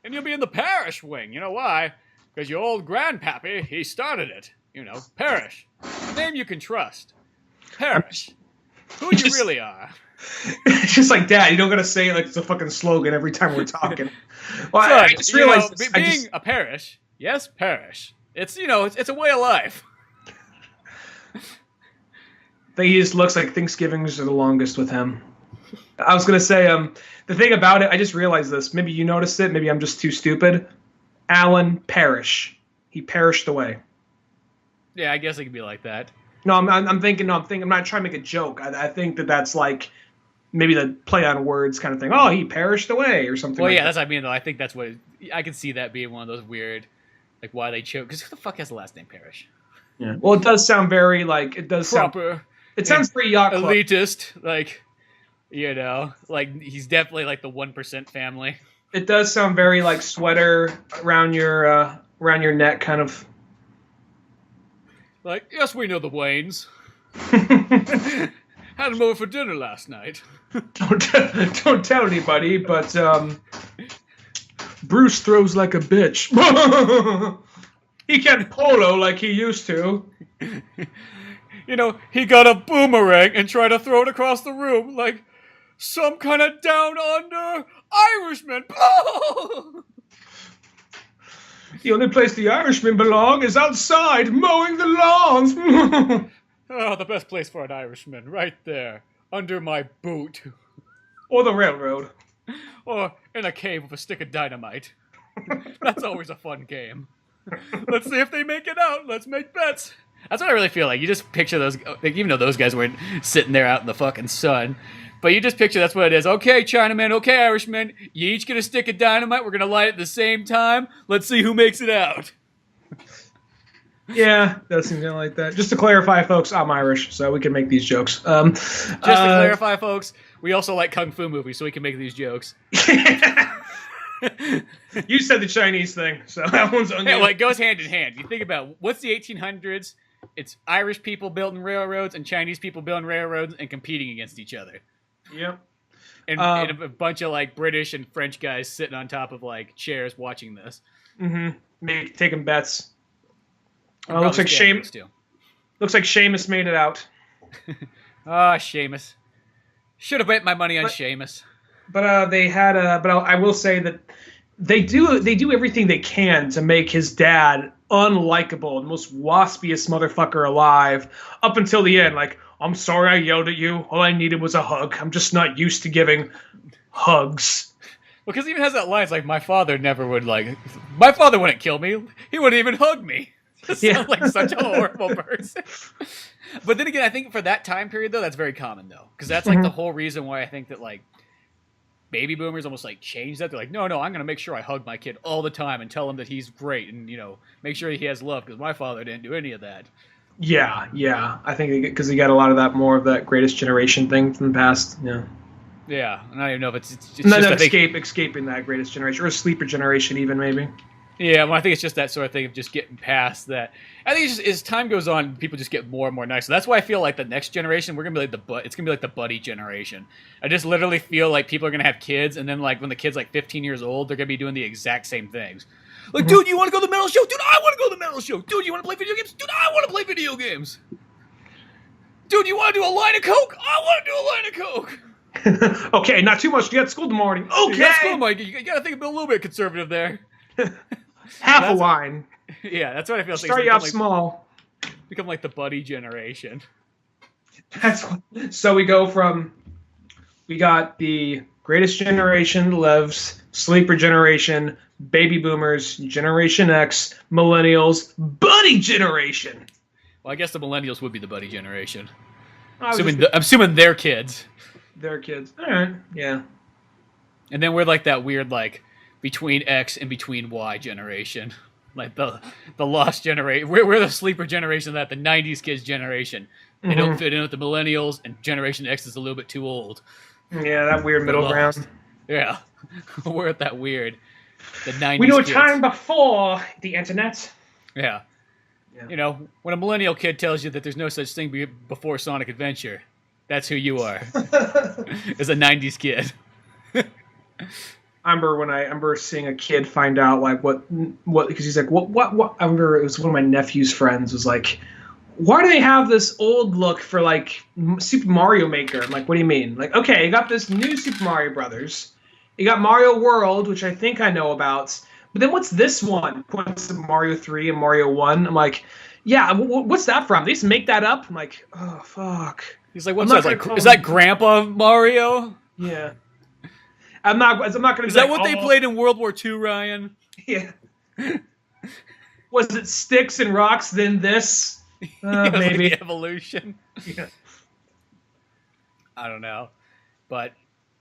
And you'll be in the parish wing. You know why? Because your old grandpappy, he started it. Parish. A name you can trust. Parish. Who you really are. It's just like, Dad, you don't gotta say it like it's a fucking slogan every time we're talking. Well, Son, I just realized this. being a parish, yes, parish. It's it's a way of life. He just looks like Thanksgivings are the longest with him. I was gonna say, the thing about it, I just realized this. Maybe you noticed it. Maybe I'm just too stupid. Alan Parrish. He perished away. Yeah, I guess it could be like that. No, I'm thinking. I'm not trying to make a joke. I think that's like maybe the play on words kind of thing. Oh, he perished away or something. Well, like yeah, that. that's what I mean. Though I think that's what I can see that being one of those weird, like why they chose. Because who the fuck has the last name Parrish? Yeah. Well, it does sound very like it does Proper. sound. It sounds pretty yacht club. Elitist, like like he's definitely like the 1% family. It does sound very like sweater around your neck kind of. Like, yes, we know the Waynes. Had him over for dinner last night. Don't tell anybody, but Bruce throws like a bitch. He can't polo like he used to. He got a boomerang and tried to throw it across the room like some kind of down under Irishman. The only place the Irishmen belong is outside, mowing the lawns. Oh, the best place for an Irishman, right there, under my boot. Or the railroad. Or in a cave with a stick of dynamite. That's always a fun game. Let's see if they make it out. Let's make bets. That's what I really feel like. You just picture those, even though those guys weren't sitting there out in the fucking sun, but you just picture that's what it is. Okay, Chinaman, okay, Irishman, you each get a stick of dynamite. We're going to light it at the same time. Let's see who makes it out. Yeah, that seems kind of like that. Just to clarify, folks, I'm Irish, so we can make these jokes. Just to clarify, folks, we also like Kung Fu movies, so we can make these jokes. You said the Chinese thing, so that one's on you. Yeah, well, it goes hand in hand. You think about what's the 1800s? It's Irish people building railroads and Chinese people building railroads and competing against each other. Yep. And a bunch of like British and French guys sitting on top of like chairs watching this. Mm-hmm. Taking bets. Looks like Seamus made it out. Seamus. Should have bet my money on Seamus. But they had but I will say that they do everything they can to make his dad unlikable, the most waspiest motherfucker alive, up until the end. Like, I'm sorry I yelled at you. All I needed was a hug. I'm just not used to giving hugs. Well, because he even has that line, it's like, my father wouldn't kill me. He wouldn't even hug me. Sounds like such a horrible person. But then again, I think for that time period, though, that's very common, though. Because that's like the whole reason why I think that, like, baby boomers almost like changed that. They're like, no, I'm going to make sure I hug my kid all the time and tell him that he's great and, make sure he has love because my father didn't do any of that. Yeah. I think because he got a lot of that, more of that greatest generation thing from the past. Yeah. Yeah. I don't even know if it's not just escaping that greatest generation or a sleeper generation even maybe. Yeah, well, I think it's just that sort of thing of just getting past that. I think it's just as time goes on, people just get more and more nice. So that's why I feel like the next generation, we're gonna be like it's gonna be like the buddy generation. I just literally feel like people are gonna have kids, and then like when the kid's like 15 years old, they're gonna be doing the exact same things. Like, dude, you want to go to the metal show? Dude, I want to go to the metal show. Dude, you want to play video games? Dude, I want to play video games. Dude, you want to do a line of coke? I want to do a line of coke. Okay, not too much. You got school in the morning. Okay, that's cool, Mike. You gotta think a little bit conservative there. Half a line. Yeah, that's what I feel. Start you off small. Become like the buddy generation. So we got the greatest generation, Levs, sleeper generation, baby boomers, Generation X, millennials, buddy generation. Well, I guess the millennials would be the buddy generation. I'm assuming their kids. Their kids. All right. Yeah. And then we're like that weird like between X and between Y generation. Like the lost generation. We're the sleeper generation, that the 90s kids generation. They don't fit in with the millennials, and Generation X is a little bit too old. Yeah, that weird middle ground. Yeah. We're at that weird. The 90s we know a kids. time before the internet. Yeah. When a millennial kid tells you that there's no such thing before Sonic Adventure, that's who you are. As a 90s kid. I remember seeing a kid find out like what because he's like what I remember it was one of my nephew's friends was like, why do they have this old look for like Super Mario Maker? I'm like, what do you mean? Like, okay, you got this new Super Mario Brothers. You got Mario World, which I think I know about. But then what's this one? Points to Mario 3 and Mario 1. I'm like, yeah, what's that from? They just make that up? I'm like, oh, fuck. He's like, what's that? Like, is that Grandpa Mario? Yeah. I'm not going to Is that what they played in World War II, Ryan? Yeah. Was it sticks and rocks, then this? Maybe. Like the evolution. Yeah. I don't know. But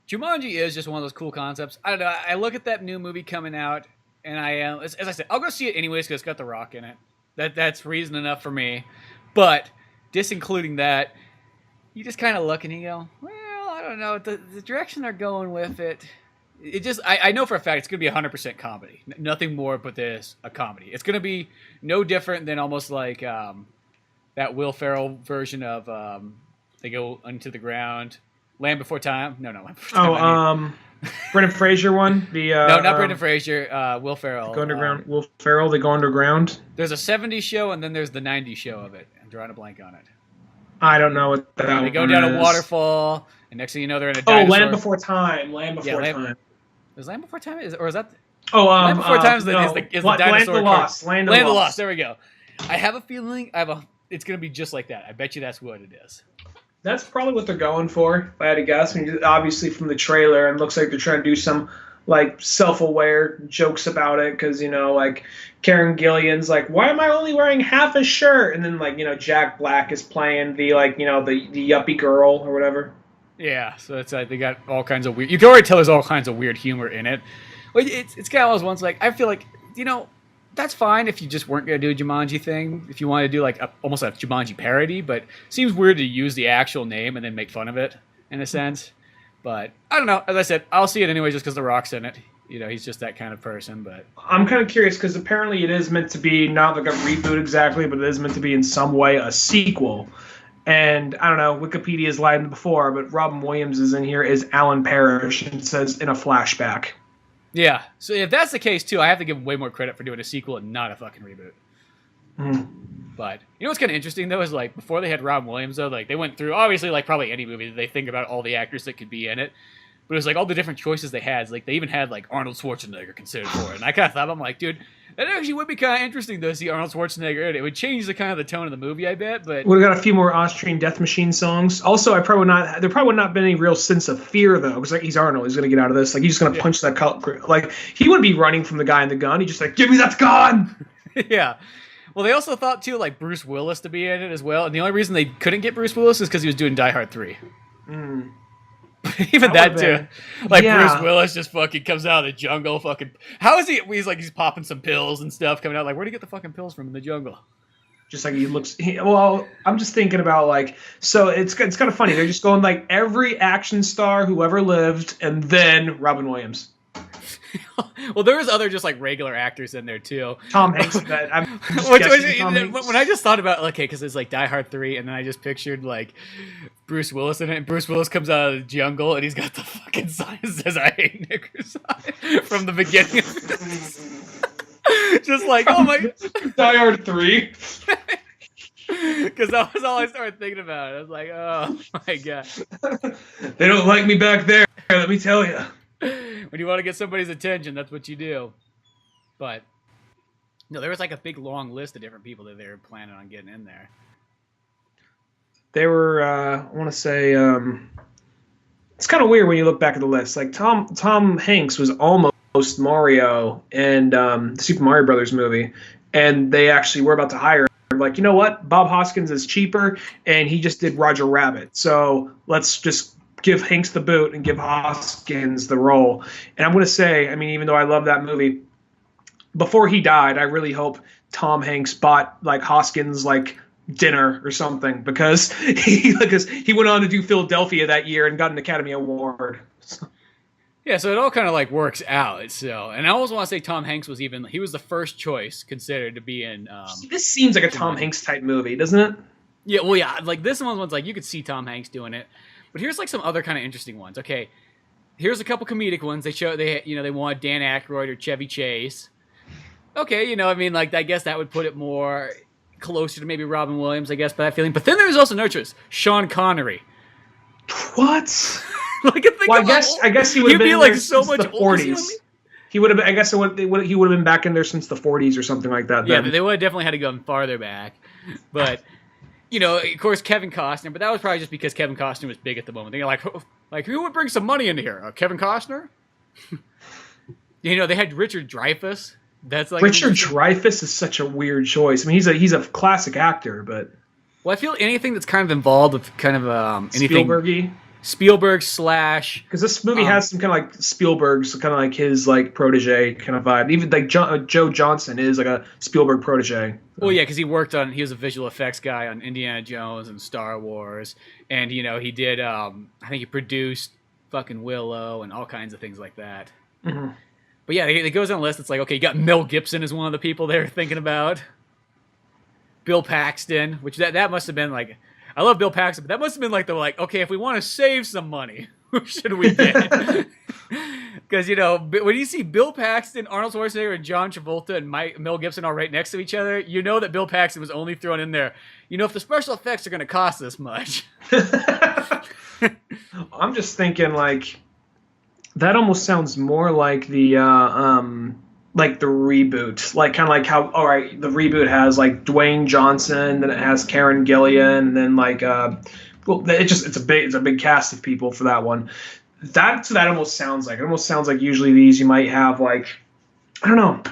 Jumanji is just one of those cool concepts. I don't know. I look at that new movie coming out, and I am, as I said, I'll go see it anyways because it's got The Rock in it. That's reason enough for me. But disincluding that, you just kind of look and you go, well, I don't know. The direction they're going with it, it just, I know for a fact it's going to be 100% comedy. Nothing more but this, a comedy. It's going to be no different than almost like that Will Ferrell version of They Go Into the Ground. Land Before Time. No, Land Before Time. Brendan Fraser one. No, not Brendan Fraser. Will Ferrell. Go Underground. Will Ferrell. They Go Underground. There's a 70s show and then there's the 90s show of it. I'm drawing a blank on it. I don't know what that They go down a waterfall, and next thing you know, they're in a dinosaur. Land Before Time. Land Before Time. Is Land Before Time? Or is that? Land Before Time is the dinosaur. Land of the Lost. Land of the Lost. There we go. I have a feeling it's going to be just like that. I bet you that's what it is. That's probably what they're going for, if I had to guess. I mean, obviously from the trailer, it looks like they're trying to do some like self-aware jokes about it, because like Karen Gillian's like, why am I only wearing half a shirt? And then like Jack Black is playing the like the yuppie girl or whatever. Yeah, so it's like they got all kinds of weird. You can already tell there's all kinds of weird humor in it. Like it's kind of one of those ones like I feel like that's fine if you just weren't going to do a Jumanji thing. If you want to do like almost a Jumanji parody, but it seems weird to use the actual name and then make fun of it in a sense. But I don't know. As I said, I'll see it anyway just because The Rock's in it. He's just that kind of person. But I'm kind of curious because apparently it is meant to be not like a reboot exactly, but it is meant to be in some way a sequel. And I don't know, Wikipedia's lied before, but Robin Williams is in here as Alan Parrish and says in a flashback. Yeah, so if that's the case too, I have to give him way more credit for doing a sequel and not a fucking reboot. But what's kind of interesting though is like before they had Robin Williams though, like they went through obviously like probably any movie they think about all the actors that could be in it, but it was like all the different choices they had. Like they even had like Arnold Schwarzenegger considered for it, and I kind of thought I'm like, dude, that actually would be kind of interesting though to see Arnold Schwarzenegger in it. It would change the kind of the tone of the movie, I bet. But we've got a few more Austrian Death Machine songs. Also, there probably would not been any real sense of fear though, because like he's Arnold, he's gonna get out of this. Like he's just gonna punch that like he wouldn't be running from the guy in the gun. He just like, give me that gun. Yeah. Well, they also thought too like Bruce Willis to be in it as well, and the only reason they couldn't get Bruce Willis is because he was doing Die Hard 3. Even that too. Like Bruce Willis just fucking comes out of the jungle. Fucking how is he? He's popping some pills and stuff coming out. Like where'd he get the fucking pills from in the jungle? Just like he looks. Well, I'm just thinking about like so it's kind of funny. They're just going like every action star who ever lived, and then Robin Williams. Well, there was other just like regular actors in there too. Tom Hanks. When I just thought about because it's like Die Hard 3, and then I just pictured like Bruce Willis in it, and Bruce Willis comes out of the jungle, and he's got the fucking sign that says "I hate niggers" from the beginning. Just like Die Hard 3. Because that was all I started thinking about. I was like, oh my god, they don't like me back there. Let me tell you. When you want to get somebody's attention, that's what you do. But no, there was like a big long list of different people that they were planning on getting in there. They were, I want to say, it's kind of weird when you look back at the list. Like Tom Hanks was almost Mario in the Super Mario Brothers movie, and they actually were about to hire him. Like, you know what? Bob Hoskins is cheaper, and he just did Roger Rabbit. So let's just give Hanks the boot and give Hoskins the role. And I'm going to say, I mean, even though I love that movie, before he died, I really hope Tom Hanks bought like Hoskins like dinner or something, because he went on to do Philadelphia that year and got an Academy Award. Yeah, so it all kind of like works out. So, and I always want to say Tom Hanks was the first choice considered to be in. This seems like a Tom Hanks type movie, doesn't it? Yeah, well, yeah, like this one's like you could see Tom Hanks doing it. But here's like some other kind of interesting ones. Okay, here's a couple comedic ones. They wanted Dan Aykroyd or Chevy Chase. Okay, I mean, like I guess that would put it more. closer to maybe Robin Williams, I guess, by that feeling. But then there's also no choice. Sean Connery. What? Like, Well, I guess he would have he'd been be like there so since much the older. 40s. He would have. I guess he would have been back in there since the 40s or something like that. Yeah, then. they would have definitely had to go farther back. But, you know, of course, Kevin Costner. But that was probably just because Kevin Costner was big at the moment. They're like who would bring some money into here? Kevin Costner? You know, they had Richard Dreyfuss. That's like Richard Dreyfuss is such a weird choice. I mean, he's a classic actor, but well, I feel anything that's kind of involved with kind of anything Spielberg / because this movie has some kind of like Spielberg's kind of like his like protege kind of vibe. Even like Joe Johnson is like a Spielberg protege. Well, yeah, because he was a visual effects guy on Indiana Jones and Star Wars, and you know he did. I think he produced fucking Willow and all kinds of things like that. Mm-hmm. But yeah, it goes on a list. It's like, okay, you got Mel Gibson as one of the people they're thinking about. Bill Paxton, which that must have been like, I love Bill Paxton, but that must have been like, okay, if we want to save some money, who should we get? Because, you know, when you see Bill Paxton, Arnold Schwarzenegger, and John Travolta and Mel Gibson all right next to each other, you know that Bill Paxton was only thrown in there. You know, if the special effects are going to cost this much. I'm just thinking like, that almost sounds more like the reboot, like kind of like how the reboot has like Dwayne Johnson, then it has Karen Gillian, and then like it's a big cast of people for that one. That's what that almost sounds like. It almost sounds like usually these you might have like, I don't know.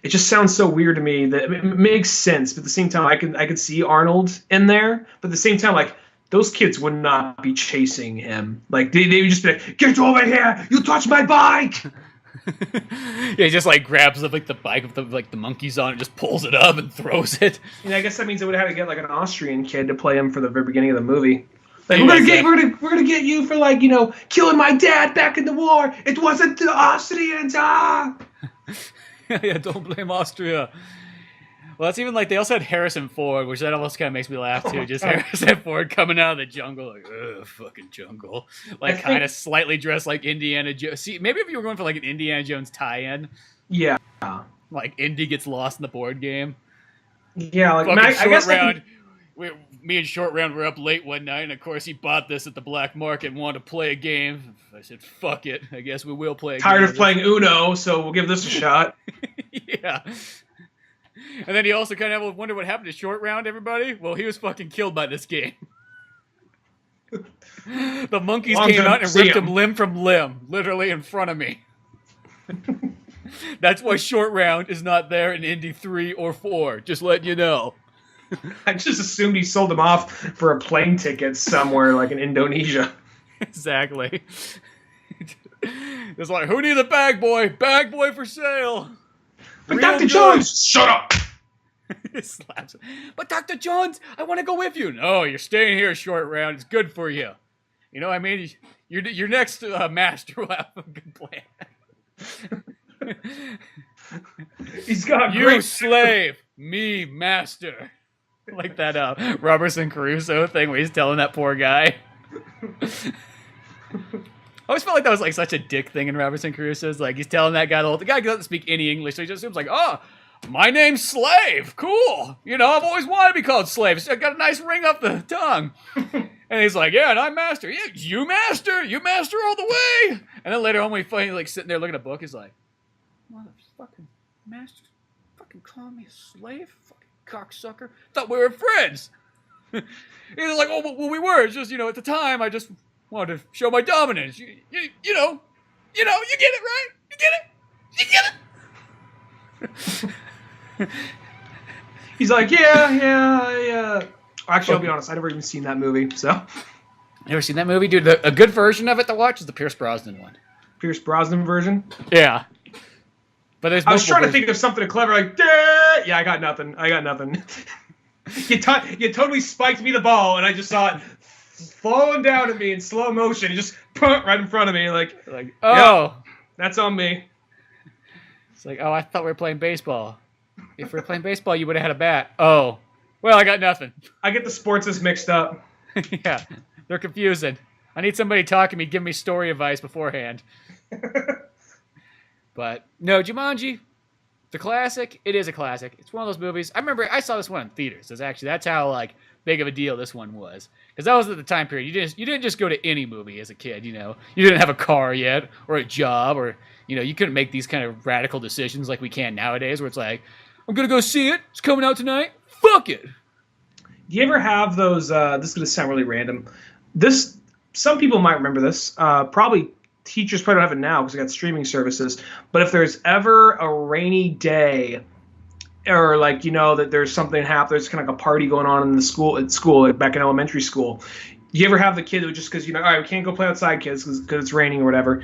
It just sounds so weird to me that it makes sense, but at the same time I could see Arnold in there, but at the same time like, those kids would not be chasing him. Like they would just be like, "Get over here! You touch my bike!" Yeah, he just like grabs the bike with the monkeys on it, just pulls it up and throws it. And I guess that means they would have to get like an Austrian kid to play him for the very beginning of the movie. Like we're gonna get you for like, you know, killing my dad back in the war. It wasn't the Austrians. Yeah, don't blame Austria. Well, that's even like they also had Harrison Ford, which that almost kind of makes me laugh too. Just Harrison Ford coming out of the jungle, like, ugh, fucking jungle. Like kind of slightly dressed like Indiana Jones. See, maybe if you were going for like an Indiana Jones tie-in. Yeah. Like Indy gets lost in the board game. Yeah, like I guess Round. Me and Short Round were up late one night, and of course he bought this at the black market and wanted to play a game. I said, fuck it. I guess we will play a game. Tired of playing Uno, so we'll give this a shot. Yeah. And then he also kind of wondered what happened to Short Round, everybody. Well, he was fucking killed by this game. The monkeys came out and ripped him limb from limb, literally in front of me. That's why Short Round is not there in Indy 3 or 4, just letting you know. I just assumed he sold them off for a plane ticket somewhere, like in Indonesia. Exactly. It's like, who needs a bag boy? Bag boy for sale. But Dr. Jones, shut up! Slaps him. But Dr. Jones, I want to go with you. No, you're staying here, Short Round. It's good for you. You know what I mean? Your next master will have a good plan. He's got you great slave, me master. Like that Robinson Crusoe thing where he's telling that poor guy. I always felt like that was like such a dick thing in Robinson Crusoe. It's like he's telling that guy the guy doesn't speak any English, so he just assumes like, oh, my name's Slave. Cool. You know, I've always wanted to be called Slave. I got a nice ring up the tongue. And he's like, yeah, and I'm Master. Yeah, you Master? You Master all the way? And then later on when he finally like sitting there looking at a book, he's like, motherfucking Master, fucking call me a slave? Fucking cocksucker. Thought we were friends. He's like, oh, well, we were. It's just, you know, at the time, I just wanted to show my dominance. You know, you get it, right? You get it? He's like, yeah. Actually, I'll be honest, I've never even seen that movie, so. Never seen that movie? Dude, a good version of it to watch is the Pierce Brosnan one. Pierce Brosnan version? Yeah. But there's I was trying to think of something clever, like, Dah! Yeah, I got nothing. You totally spiked me the ball, and I just saw it falling down at me in slow motion, just right in front of me, like oh, yeah, that's on me. It's like, oh, I thought we were playing baseball. If we were playing baseball, you would have had a bat. Oh, well, I got nothing. I get the sports mixed up. Yeah, they're confusing. I need somebody talking to me, give me story advice beforehand. But no, Jumanji, The classic, it is a classic. It's one of those movies. I remember I saw this one in theaters. That's how like big of a deal this one was. Because that was at the time period. You didn't just go to any movie as a kid, you know. You didn't have a car yet or a job or, you know, you couldn't make these kind of radical decisions like we can nowadays where it's like, I'm going to go see it. It's coming out tonight. Fuck it. Do you ever have those, this is going to sound really random. Some people might remember this. Probably teachers probably don't have it now because they got streaming services. But if there's ever a rainy day or like, you know, that there's something happening, there's kind of like a party going on in the school, like back in elementary school. You ever have the kid who just because, you know, all right, we can't go play outside, kids, because it's raining or whatever.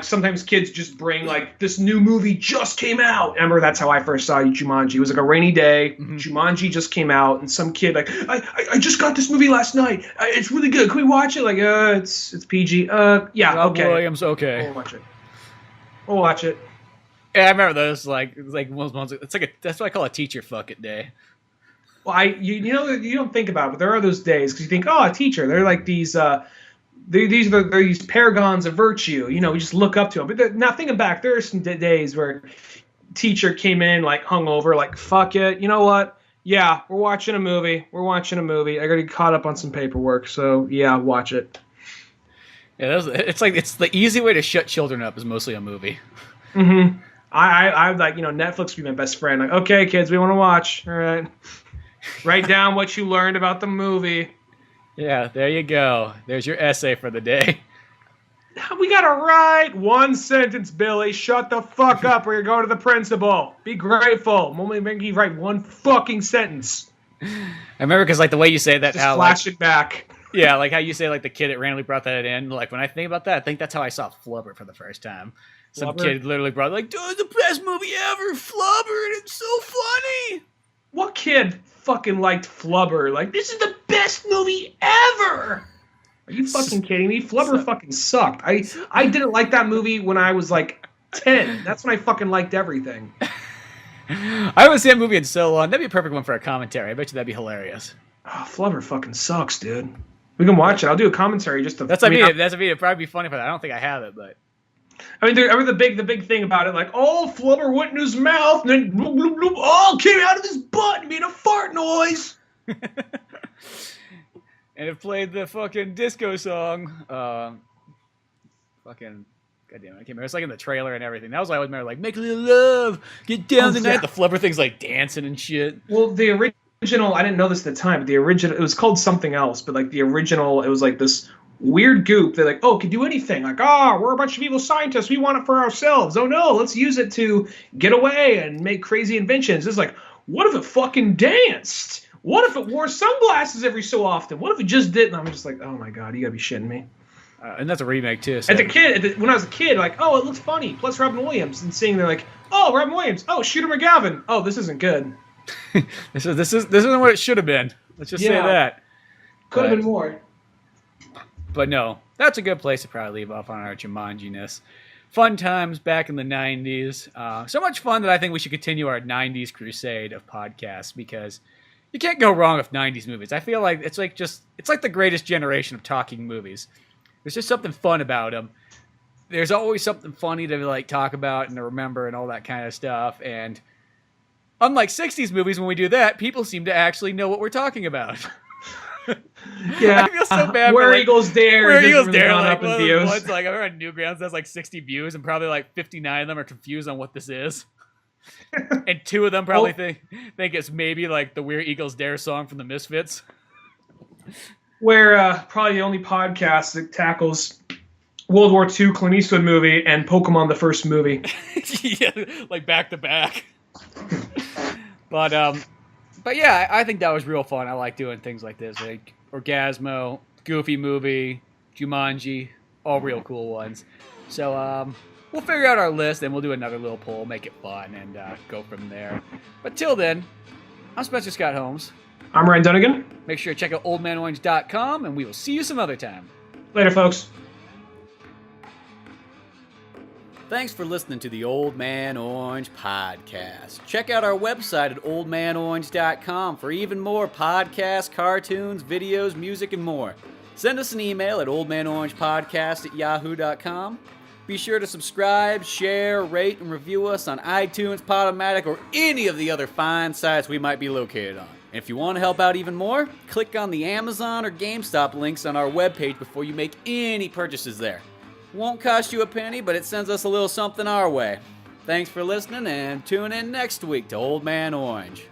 Sometimes kids just bring, like, this new movie just came out. I remember that's how I first saw Jumanji. It was like a rainy day. Mm-hmm. Jumanji just came out, and some kid, like, I just got this movie last night. It's really good. Can we watch it? Like, it's PG. Yeah, Rob okay. Williams, okay. We'll watch it. We'll watch it. Yeah, I remember those, like it's like that's what I call a teacher fuck it day. Well, you know you don't think about it, but there are those days because you think, oh, a teacher, they're like these they're these paragons of virtue. You know, we just look up to them. But now thinking back, there are some days where teacher came in like hungover, like fuck it. You know what? Yeah, we're watching a movie. I got to get caught up on some paperwork, so yeah, watch it. Yeah, it's the easy way to shut children up is mostly a movie. Mm-hmm. I like, you know, Netflix would be my best friend. Like, okay, kids, we want to watch. All right. Write down what you learned about the movie. Yeah, there you go. There's your essay for the day. We got to write one sentence, Billy. Shut the fuck up or you're going to the principal. Be grateful. I'm only making you write one fucking sentence. I remember because, like, the way you say that, just how, flash like, it back. Yeah, like how you say, like, the kid that randomly brought that in. Like, when I think about that, I think that's how I saw Flubber for the first time. Some kid literally brought, like, dude, the best movie ever, Flubber, and it's so funny. What kid fucking liked Flubber? Like, this is the best movie ever. Are you fucking kidding me? Flubber fucking sucked. I didn't like that movie when I was like 10. That's when I fucking liked everything. I haven't seen that movie in so long. That'd be a perfect one for a commentary. I bet you that'd be hilarious. Oh, Flubber fucking sucks, dude. We can watch it. I'll do a commentary just to. That's what I mean. It'd probably be funny for that. I don't think I have it, but. I mean, the big thing about it, like, oh, Flubber went in his mouth, and then bloop, bloop, bloop, oh, came out of his butt and made a fart noise. And it played the fucking disco song. Fucking, goddamn, I can't remember. It's like in the trailer and everything. That was what I always remember, like, make a little love, get down tonight. Yeah. The Flubber thing's like dancing and shit. Well, the original, I didn't know this at the time, but the original, it was called something else, but like the original, it was like this weird goop. They're like, oh, it can do anything. Like, we're a bunch of evil scientists. We want it for ourselves. Oh, no, let's use it to get away and make crazy inventions. It's like, what if it fucking danced? What if it wore sunglasses every so often? What if it just didn't? I'm just like, oh, my God, you got to be shitting me. And that's a remake, too. So. When I was a kid, like, oh, it looks funny. Plus Robin Williams. And seeing they're like, oh, Robin Williams. Oh, Shooter McGavin. Oh, this isn't good. This isn't what it should have been. Let's just say that. Could have been more. But no, that's a good place to probably leave off on our Jumanji-ness. Fun times back in the 90s. So much fun that I think we should continue our 90s crusade of podcasts because you can't go wrong with 90s movies. I feel like it's like the greatest generation of talking movies. There's just something fun about them. There's always something funny to like talk about and to remember and all that kind of stuff. And unlike 60s movies, when we do that, people seem to actually know what we're talking about. Yeah, I feel so bad. Where Eagles Dare? Where Eagles Dare? Like, one of those ones, like I remember Newgrounds has like 60 views, and probably like 59 of them are confused on what this is. And 2 of them probably think it's maybe like the Weird Eagles Dare song from the Misfits. We're probably the only podcast that tackles World War II Clint Eastwood movie and Pokemon the first movie. Yeah, like back to back. But yeah, I think that was real fun. I like doing things like this, like Orgasmo, Goofy Movie, Jumanji, all real cool ones. So we'll figure out our list, and we'll do another little poll, make it fun, and go from there. But till then, I'm Spencer Scott Holmes. I'm Ryan Dunigan. Make sure to check out oldmanorange.com, and we will see you some other time. Later, folks. Thanks for listening to the Old Man Orange podcast. Check out our website at oldmanorange.com for even more podcasts, cartoons, videos, music, and more. Send us an email at oldmanorangepodcast@yahoo.com. Be sure to subscribe, share, rate, and review us on iTunes, Podomatic, or any of the other fine sites we might be located on. And if you want to help out even more, click on the Amazon or GameStop links on our webpage before you make any purchases there. Won't cost you a penny, but it sends us a little something our way. Thanks for listening, and tune in next week to Old Man Orange.